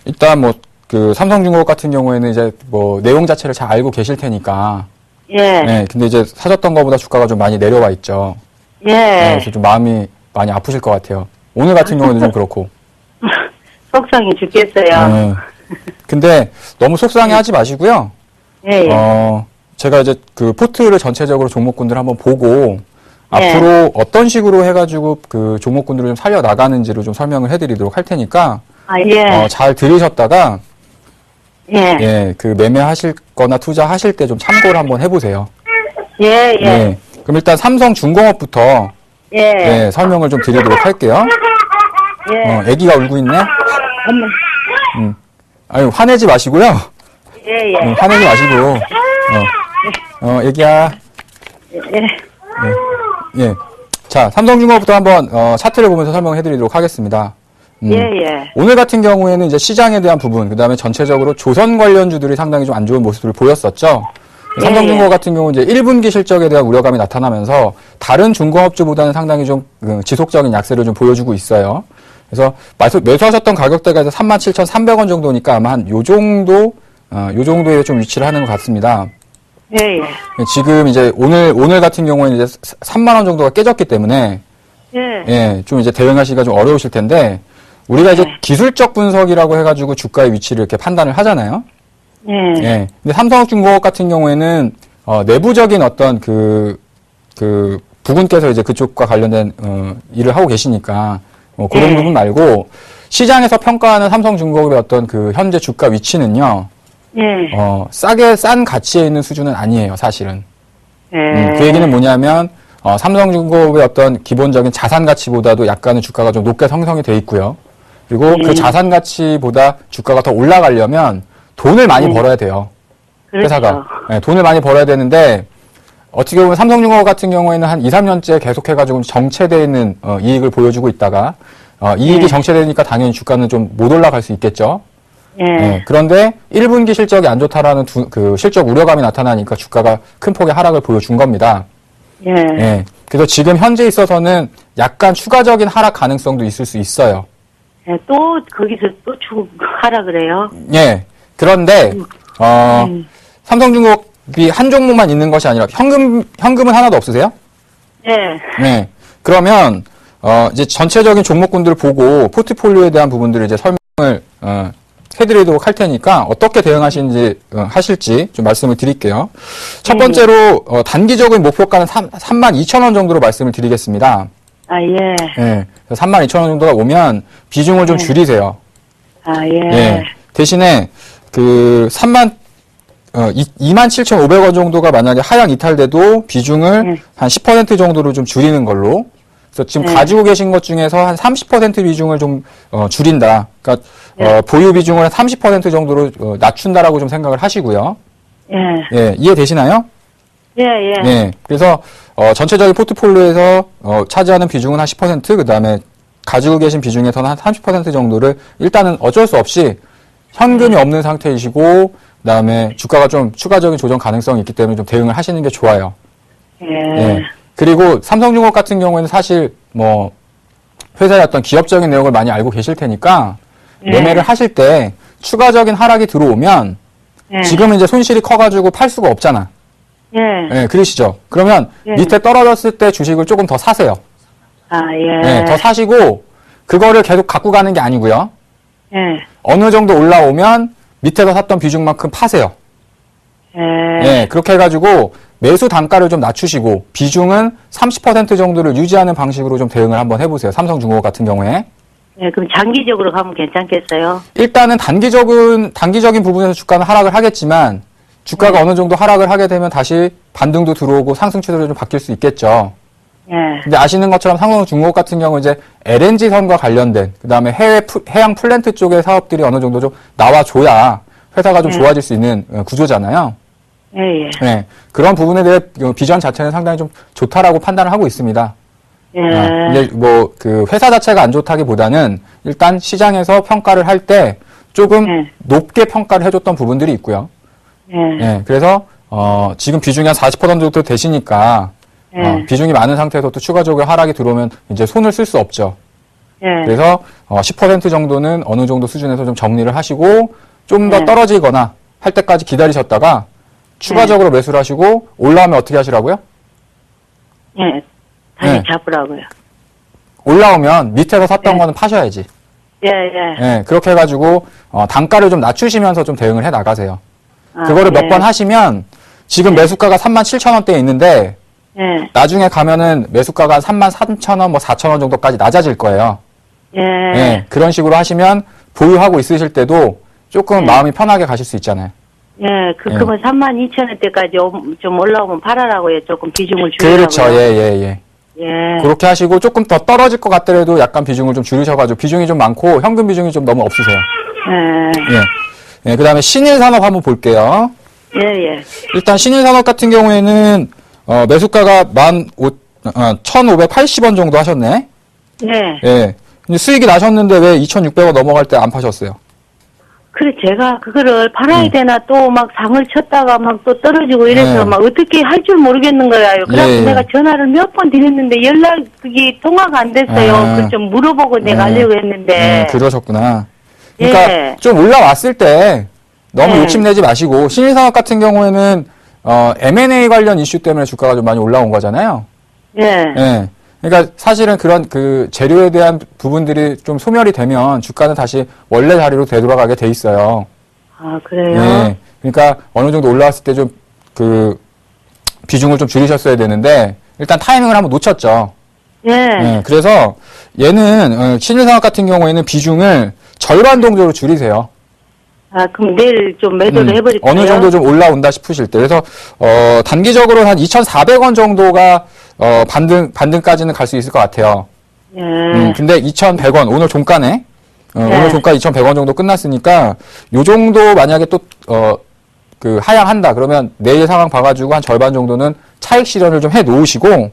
일단 뭐 그 삼성중공업 같은 경우에는 이제 뭐 내용 자체를 잘 알고 계실 테니까, 예. 네. 근데 이제 사셨던 것보다 주가가 좀 많이 내려와 있죠. 예. 네, 그래서 좀 마음이 많이 아프실 것 같아요. 오늘 같은 경우는 좀 그렇고. 속상해 죽겠어요. 네. 근데 너무 속상해 하지 마시고요. 예, 예. 제가 이제 그 포트를 전체적으로 종목군들 한번 보고, 예. 앞으로 어떤 식으로 해가지고 그 종목군들을 좀 살려나가는지를 좀 설명을 해드리도록 할 테니까, 아, 예. 잘 들으셨다가, 예. 예, 그 매매하실 거나 투자하실 때 좀 참고를 한번 해보세요. 예, 예. 네. 그럼 일단 삼성중공업부터, 예. 예, 설명을 좀 드리도록 할게요. 예. 애기가 울고 있네? 엄마. 아유, 화내지 마시고요. 예, 예. 화내지 마시고, 애기야. 예. 예. 자, 삼성중공업부터 한번, 차트를 보면서 설명해 드리도록 하겠습니다. 예, 예. 오늘 같은 경우에는 이제 시장에 대한 부분, 그 다음에 전체적으로 조선 관련주들이 상당히 좀 안 좋은 모습을 보였었죠. 삼성중공업 같은 경우 이제 1분기 실적에 대한 우려감이 나타나면서 다른 중공업주보다는 상당히 좀 지속적인 약세를 좀 보여주고 있어요. 그래서 매수하셨던 가격대가 이제 37,300원 정도니까 아마 한 요 정도에 좀 위치를 하는 것 같습니다. 예, 예. 지금 이제 오늘 같은 경우에는 이제 3만 원 정도가 깨졌기 때문에 예. 예, 좀 이제 대응하시기가 좀 어려우실 텐데 우리가 이제 기술적 분석이라고 해가지고 주가의 위치를 이렇게 판단을 하잖아요. 예. 예. 근데 삼성중공업 같은 경우에는 내부적인 어떤 부분께서 이제 그쪽과 관련된 일을 하고 계시니까 그런 부분 말고 시장에서 평가하는 삼성중공업의 어떤 그 현재 주가 위치는요. 예. 싸게 싼 가치에 있는 수준은 아니에요, 사실은. 예. 그 얘기는 뭐냐면 삼성중공업의 어떤 기본적인 자산 가치보다도 약간의 주가가 좀 높게 형성이 돼 있고요. 그리고 그 자산 가치보다 주가가 더 올라가려면 돈을 많이 벌어야 돼요. 그렇죠. 회사가. 네, 돈을 많이 벌어야 되는데 어떻게 보면 삼성중공업 같은 경우에는 한 2, 3년째 계속해가지고 정체되어 있는 이익을 보여주고 있다가 이익이 정체되니까 당연히 주가는 좀 못 올라갈 수 있겠죠. 예. 네, 그런데 1분기 실적이 안 좋다라는 그 실적 우려감이 나타나니까 주가가 큰 폭의 하락을 보여준 겁니다. 예. 예. 그래서 지금 현재 있어서는 약간 추가적인 하락 가능성도 있을 수 있어요. 예. 또 거기서 또 하라 그래요? 예. 그런데 삼성중공업이 한 종목만 있는 것이 아니라 현금은 하나도 없으세요? 예. 네. 그러면 이제 전체적인 종목군들을 보고 포트폴리오에 대한 부분들을 이제 설명을, 해드리도록 할 테니까 어떻게 대응하시는지, 하실지 좀 말씀을 드릴게요. 첫 번째로, 단기적인 목표가는 32,000원 정도로 말씀을 드리겠습니다. 아, 예. 예. 32,000원 정도가 오면 비중을 좀 줄이세요. 아, 예. 예. 대신에 그 27,500원 정도가 만약에 하향 이탈돼도 비중을 한 10% 정도로 좀 줄이는 걸로. 그래서 지금 가지고 계신 것 중에서 한 30% 비중을 좀 줄인다. 그러니까 보유 비중을 한 30% 정도로 낮춘다라고 좀 생각을 하시고요. 예. 예, 이해되시나요? 예, 예. 예. 그래서 전체적인 포트폴리오에서 차지하는 비중은 한 10%, 그다음에 가지고 계신 비중에서는 한 30% 정도를 일단은 어쩔 수 없이 현금이 없는 상태이시고, 그다음에 주가가 좀 추가적인 조정 가능성이 있기 때문에 좀 대응을 하시는 게 좋아요. 예. 예. 그리고 삼성중공업 같은 경우에는 사실 뭐 회사의 어떤 기업적인 내용을 많이 알고 계실 테니까 매매를 하실 때 추가적인 하락이 들어오면 지금 이제 손실이 커가지고 팔 수가 없잖아. 예. 예, 그러시죠. 그러면 밑에 떨어졌을 때 주식을 조금 더 사세요. 아, 예. 예, 더 사시고 그거를 계속 갖고 가는 게 아니고요. 예. 어느 정도 올라오면 밑에서 샀던 비중만큼 파세요. 예. 예, 그렇게 해가지고 매수 단가를 좀 낮추시고 비중은 30% 정도를 유지하는 방식으로 좀 대응을 한번 해보세요. 삼성중공업 같은 경우에. 예, 그럼 장기적으로 가면 괜찮겠어요? 일단은 단기적인 부분에서 주가는 하락을 하겠지만 주가가 어느 정도 하락을 하게 되면 다시 반등도 들어오고 상승 추세로 좀 바뀔 수 있겠죠. 예. 근데 아시는 것처럼 삼성중공업 같은 경우 이제 LNG 선과 관련된 그다음에 해양 플랜트 쪽의 사업들이 어느 정도 좀 나와줘야 회사가 좀 좋아질 수 있는 구조잖아요. 예, 예. 네, 그런 부분에 대해 비전 자체는 상당히 좀 좋다라고 판단을 하고 있습니다. 예. 근데 뭐 그 회사 자체가 안 좋다기보다는 일단 시장에서 평가를 할 때 조금 높게 평가를 해줬던 부분들이 있고요. 예. 네, 그래서 지금 비중이 한 40% 정도 되시니까 비중이 많은 상태에서 또 추가적으로 하락이 들어오면 이제 손을 쓸 수 없죠. 예. 그래서 10% 정도는 어느 정도 수준에서 좀 정리를 하시고 좀 더 떨어지거나 할 때까지 기다리셨다가 추가적으로 매수를 하시고 올라오면 어떻게 하시라고요? 예. 다시 잡으라고요. 올라오면 밑에서 샀던 거는 파셔야지. 예, 예. 예, 그렇게 해가지고 단가를 좀 낮추시면서 좀 대응을 해 나가세요. 아, 그거를 몇 예. 번 하시면 지금 매수가가 37,000원대에 있는데 예. 나중에 가면은 매수가가 33,000원, 뭐 4,000원 정도까지 낮아질 거예요. 예. 예, 그런 식으로 하시면 보유하고 있으실 때도 조금 마음이 편하게 가실 수 있잖아요. 예, 그러면 32,000원대까지 좀 올라오면 팔아라고요. 조금 비중을 줄이라고요. 그렇죠. 예. 예. 그렇게 하시고 조금 더 떨어질 것 같더라도 약간 비중을 좀 줄이셔가지고 비중이 좀 많고 현금 비중이 좀 너무 없으세요. 예. 예, 그 다음에 신일산업 한번 볼게요. 예, 예. 일단 신일산업 같은 경우에는 매수가가 1,580원 정도 하셨네. 예. 예. 근데 수익이 나셨는데 왜 2,600원 넘어갈 때 안 파셨어요? 그래, 제가 그거를 팔아야 되나 또 막 상을 쳤다가 막 또 떨어지고 이래서 막 어떻게 할 줄 모르겠는 거예요. 그래서 내가 전화를 몇 번 드렸는데 연락이 통화가 안 됐어요. 그 좀 물어보고 내가 하려고 했는데. 그러셨구나. 그러니까 예. 좀 올라왔을 때 너무 욕심내지 마시고 신일산업 같은 경우에는 M&A 관련 이슈 때문에 주가가 좀 많이 올라온 거잖아요. 예. 예. 그러니까 사실은 그런 그 재료에 대한 부분들이 좀 소멸이 되면 주가는 다시 원래 자리로 되돌아가게 돼 있어요. 아, 그래요? 예. 그러니까 어느 정도 올라왔을 때 좀 그 비중을 좀 줄이셨어야 되는데 일단 타이밍을 한번 놓쳤죠. 예. 예. 그래서 얘는 신일산업 같은 경우에는 비중을 절반 정도로 줄이세요. 아, 그럼 내일 좀 매도를 해버릴까요? 어느 정도 좀 올라온다 싶으실 때. 그래서 단기적으로 한 2,400원 정도가 반등까지는 갈 수 있을 것 같아요. 예. 근데 2,100원 오늘 종가네. 오늘 종가 2,100원 정도 끝났으니까 요 정도 만약에 또 그 하향한다 그러면 내일 상황 봐가지고 한 절반 정도는 차익 실현을 좀 해 놓으시고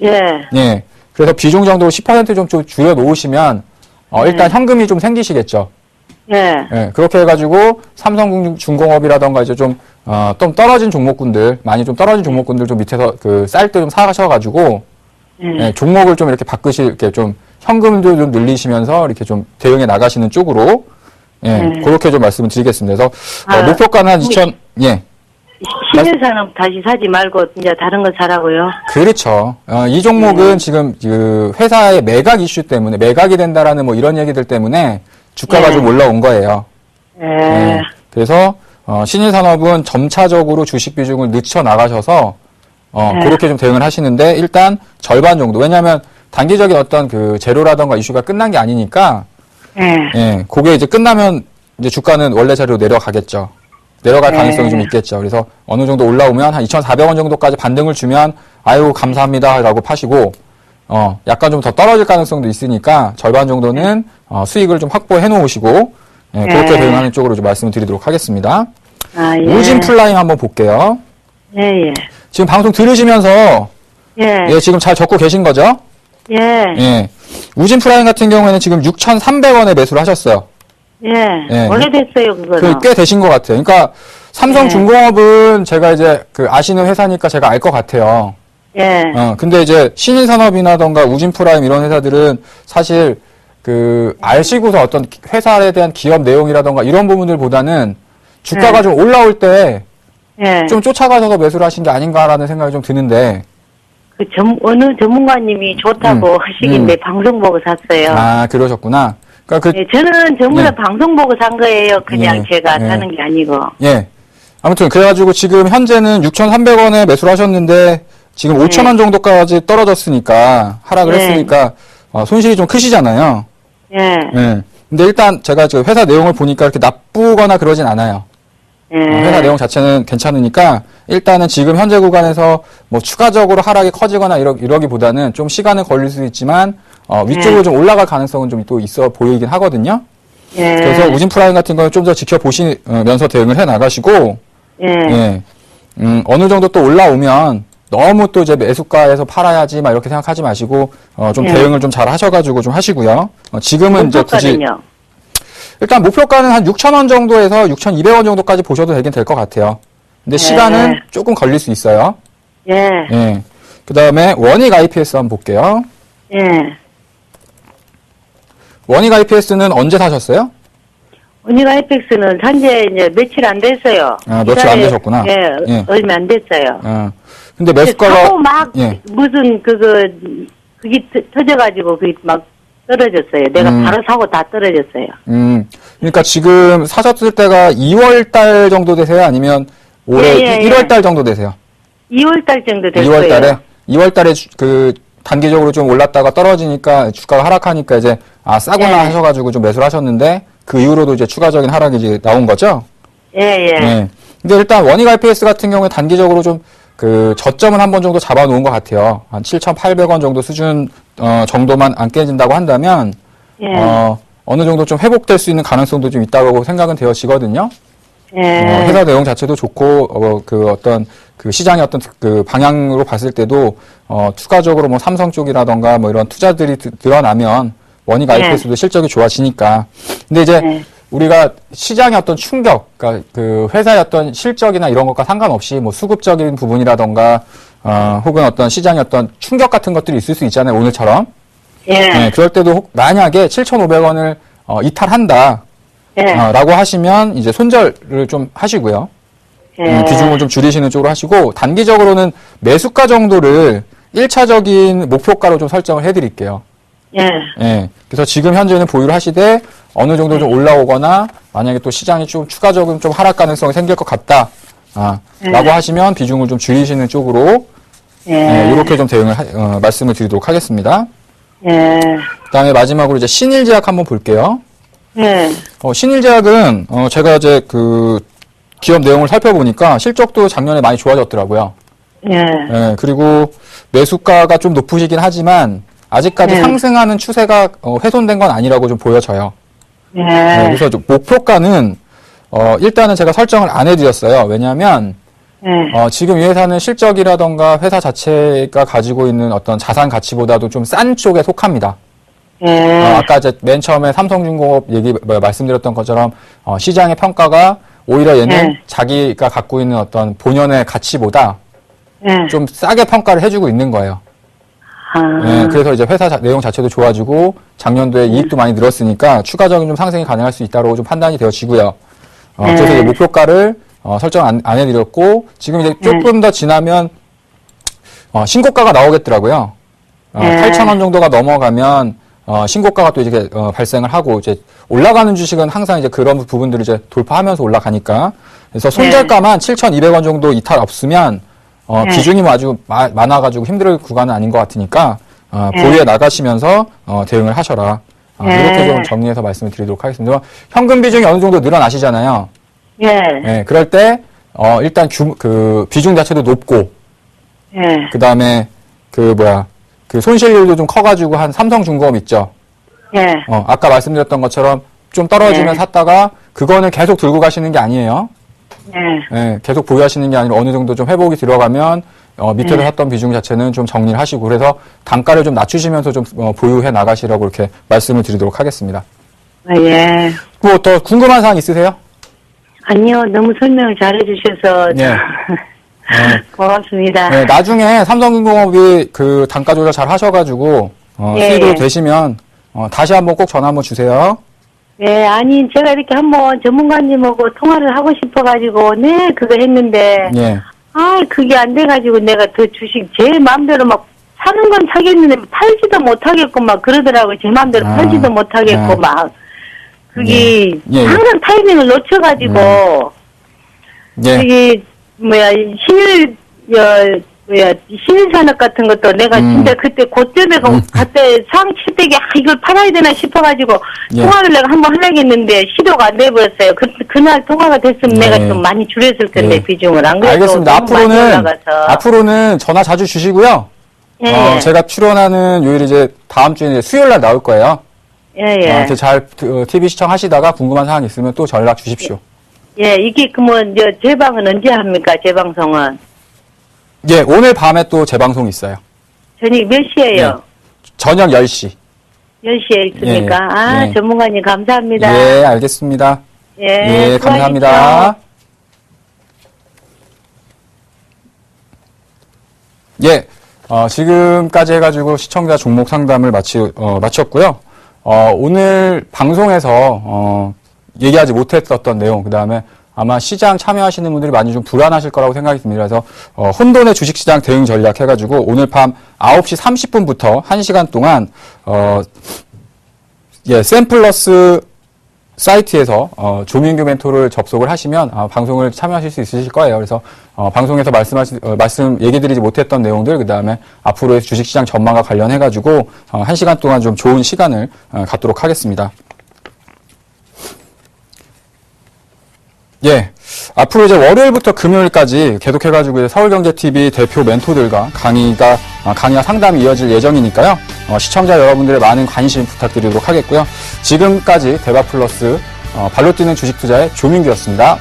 예. 예. 그래서 비중 정도 10% 좀 줄여 놓으시면 일단 현금이 좀 생기시겠죠. 예. 예, 그렇게 해가지고 삼성중공업이라던가 이제 좀 떨어진 종목군들, 많이 좀 떨어진 종목군들 좀 밑에서 쌀 때 좀 사가셔가지고, 예, 종목을 좀 이렇게 이렇게 좀 현금도 좀 늘리시면서 이렇게 좀 대응해 나가시는 쪽으로, 예, 그렇게 좀 말씀을 드리겠습니다. 그래서, 목표가는 한 2,000, 예. 신일산업 다시 사지 말고 이제 다른 거 사라고요. 그렇죠. 이 종목은 지금 그 회사의 매각 이슈 때문에 매각이 된다라는 뭐 이런 얘기들 때문에 주가가 네. 좀 올라온 거예요. 예. 그래서 신일산업은 점차적으로 주식 비중을 늦춰 나가셔서 네. 그렇게 좀 대응을 하시는데 일단 절반 정도. 왜냐하면 단기적인 어떤 그 재료라던가 이슈가 끝난 게 아니니까 예. 그게 이제 끝나면 이제 주가는 원래 자리로 내려가겠죠. 내려갈 네. 가능성이 좀 있겠죠. 그래서 어느 정도 올라오면 한 2,400원 정도까지 반등을 주면 아유 감사합니다라고 파시고 약간 좀 더 떨어질 가능성도 있으니까 절반 정도는 수익을 좀 확보해 놓으시고 그렇게 대응하는 쪽으로 좀 말씀을 드리도록 하겠습니다. 아, 예. 우진 플라잉 한번 볼게요. 예, 예. 지금 방송 들으시면서 예. 지금 잘 적고 계신 거죠? 예. 우진 플라잉 같은 경우에는 지금 6,300원에 매수를 하셨어요. 예. 오래됐어요, 그거는. 꽤 되신 것 같아요. 그러니까 삼성중공업은 제가 이제 그 아시는 회사니까 제가 알 것 같아요. 예. 근데 이제 신일산업이라던가 우진프라임 이런 회사들은 사실 그 알시고서 어떤 회사에 대한 기업 내용이라던가 이런 부분들보다는 주가가 좀 올라올 때 좀 예. 쫓아가셔서 매수를 하신 게 아닌가라는 생각이 좀 드는데. 어느 전문가님이 좋다고 하시길래 방송 보고 샀어요. 아, 그러셨구나. 그러니까 예, 저는 전부 다 예. 방송 보고 산 거예요. 그냥 예. 제가 예. 사는 게 아니고. 아무튼 그래가지고 지금 현재는 6,300원에 매수를 하셨는데 지금 5,000원 정도까지 떨어졌으니까 하락을 네. 했으니까 손실이 좀 크시잖아요. 예. 근데 일단 제가 지금 회사 내용을 보니까 이렇게 나쁘거나 그러진 않아요. 예. 회사 내용 자체는 괜찮으니까 일단은 지금 현재 구간에서 뭐 추가적으로 하락이 커지거나 이러기보다는 좀 시간은 걸릴 수 있지만 위쪽으로 좀 올라갈 가능성은 좀 또 있어 보이긴 하거든요. 예. 그래서 우진 프라임 같은 거는 좀 더 지켜보시면서 대응을 해 나가시고 예. 어느 정도 또 올라오면 너무 또 이제 매수가에서 팔아야지 막 이렇게 생각하지 마시고 좀 예. 대응을 좀 잘 하셔가지고 좀 하시고요. 지금은 이제 굳이 목표가는요? 일단 목표가는 한 6,000원 정도에서 6,200원 정도까지 보셔도 되긴 될 것 같아요. 근데 시간은 조금 걸릴 수 있어요. 예. 그 다음에 원익 IPS 한번 볼게요. 예. 원익 IPS는 언제 사셨어요? 언니가 에펙스는 산지 이제 며칠 안 됐어요. 아, 며칠 안 되셨구나. 예. 얼마 안 됐어요. 근데 매수가가 사고 막 예. 무슨 그게 터져가지고 그게 막 떨어졌어요. 내가 바로 사고 다 떨어졌어요. 그러니까 지금 사셨을 때가 2월 달 정도 되세요? 아니면 올해 예. 1월 달 정도 되세요? 2월 달 정도 됐어요. 2월 달에? 2월 달에 그 단기적으로 좀 올랐다가 떨어지니까 주가가 하락하니까 이제 싸구나 예. 하셔가지고 좀 매수를 하셨는데 그 이후로도 이제 추가적인 하락이 이제 나온 거죠? 예. 근데 일단 원익 IPS 같은 경우에 단기적으로 좀 그 저점은 한 번 정도 잡아놓은 것 같아요. 한 7,800원 정도 수준 정도만 안 깨진다고 한다면 예. 어느 정도 좀 회복될 수 있는 가능성도 좀 있다고 생각은 되어지거든요. 예. 회사 내용 자체도 좋고 그 어떤 그 시장의 어떤 그 방향으로 봤을 때도 추가적으로 뭐 삼성 쪽이라던가 뭐 이런 투자들이 드러나면 원익 IPS도 실적이 좋아지니까. 근데 이제 우리가 시장의 어떤 충격, 그러니까 그 회사의 어떤 실적이나 이런 것과 상관없이 뭐 수급적인 부분이라던가 혹은 어떤 시장의 어떤 충격 같은 것들이 있을 수 있잖아요, 오늘처럼. 그럴 때도 만약에 7,500원을 이탈한다. 라고 하시면 이제 손절을 좀 하시고요. 비중을 좀 줄이시는 쪽으로 하시고 단기적으로는 매수가 정도를 1차적인 목표가로 좀 설정을 해드릴게요. 그래서 지금 현재는 보유를 하시되 어느 정도 좀 올라오거나 만약에 또 시장이 좀 추가적인 좀 하락 가능성이 생길 것 같다. 라고 하시면 비중을 좀 줄이시는 쪽으로 이렇게 좀 대응을 말씀을 드리도록 하겠습니다. 그다음에 마지막으로 이제 신일제약 한번 볼게요. 신일제약은 제가 이제 그 기업 내용을 살펴보니까 실적도 작년에 많이 좋아졌더라고요. 그리고 매수가가 좀 높으시긴 하지만 아직까지 상승하는 추세가 훼손된 건 아니라고 좀 보여져요. 그래서 좀 목표가는 일단은 제가 설정을 안 해드렸어요. 왜냐하면 지금 이 회사는 실적이라던가 회사 자체가 가지고 있는 어떤 자산 가치보다도 좀 싼 쪽에 속합니다. 아까 이제 맨 처음에 삼성중공업 말씀드렸던 것처럼 시장의 평가가 오히려 얘는 자기가 갖고 있는 어떤 본연의 가치보다 좀 싸게 평가를 해주고 있는 거예요. 그래서 이제 회사 내용 자체도 좋아지고 작년도에 이익도 많이 늘었으니까 추가적인 좀 상승이 가능할 수 있다고 좀 판단이 되어지고요. 그래서 이제 목표가를 설정 안 해드렸고, 지금 이제 조금 더 지나면, 신고가가 나오겠더라고요. 8,000원 정도가 넘어가면, 신고가가 또 이렇게, 발생을 하고, 이제 올라가는 주식은 항상 이제 그런 부분들을 이제 돌파하면서 올라가니까. 그래서 손절가만 7,200원 정도 이탈 없으면, 비중이 아주 많아가지고 힘들 구간은 아닌 것 같으니까, 보유해 나가시면서, 대응을 하셔라. 이렇게 좀 정리해서 말씀을 드리도록 하겠습니다. 현금 비중이 어느 정도 늘어나시잖아요. 예. 그럴 때, 일단 비중 자체도 높고, 그 다음에, 손실률도 좀 커가지고 한 삼성중공업 있죠. 아까 말씀드렸던 것처럼 좀 떨어지면 샀다가, 그거는 계속 들고 가시는 게 아니에요. 계속 보유하시는 게 아니라 어느 정도 좀 회복이 들어가면, 밑에서 샀던 비중 자체는 좀 정리를 하시고, 그래서 단가를 좀 낮추시면서 좀 보유해 나가시라고 이렇게 말씀을 드리도록 하겠습니다. 예. 뭐 더 궁금한 사항 있으세요? 아니요, 너무 설명을 잘해주셔서. 고맙습니다. 네, 나중에 삼성중공업이 그 단가 조절 잘 하셔가지고, 수익으로 되시면, 다시 한번 꼭 전화 한번 주세요. 네, 아니, 제가 이렇게 한번 전문가님하고 통화를 하고 싶어가지고, 그거 했는데, 그게 안 돼가지고 내가 그 주식 제 마음대로 막 사는 건 사겠는데 팔지도 못하겠고 막 그러더라고요. 제 마음대로 팔지도 못하겠고 막. 그게 항상 타이밍을 놓쳐가지고, 그게 신일산업 같은 것도 내가 진짜 그때 고점에 그때 상칠 때게 이걸 팔아야 되나 싶어가지고 통화를 내가 한번 하려고 했는데 시도가 안 돼버렸어요. 그날 통화가 됐으면 내가 좀 많이 줄였을 텐데 비중을 안 그래도 알겠습니다. 앞으로는 전화 자주 주시고요. 제가 출연하는 요일이 이제 다음 주에 이제 수요일 날 나올 거예요. 잘 TV 시청하시다가 궁금한 사항 있으면 또 전락 주십시오. 이게 그러면 재방은 언제 합니까? 재방송은? 오늘 밤에 또 재방송 있어요. 저녁 몇 시에요? 저녁 10시. 10시에 있습니까? 전문가님 감사합니다. 알겠습니다. 수고하십시오. 감사합니다. 지금까지 해가지고 시청자 종목 상담을 마쳤고요. 오늘 방송에서, 얘기하지 못했었던 내용, 그 다음에 아마 시장 참여하시는 분들이 많이 좀 불안하실 거라고 생각이 듭니다. 그래서 혼돈의 주식시장 대응 전략 해가지고 오늘 밤 9시 30분부터 1시간 동안 샘플러스 사이트에서 조민규 멘토를 접속을 하시면 방송을 참여하실 수 있으실 거예요. 그래서 방송에서 말씀 얘기 드리지 못했던 내용들, 그 다음에 앞으로의 주식시장 전망과 관련해가지고 1시간 동안 좀 좋은 시간을 갖도록 하겠습니다. 앞으로 이제 월요일부터 금요일까지 계속해가지고 서울경제TV 대표 멘토들과 강의와 상담이 이어질 예정이니까요. 시청자 여러분들의 많은 관심 부탁드리도록 하겠고요. 지금까지 대박플러스 발로 뛰는 주식 투자의 조민규였습니다.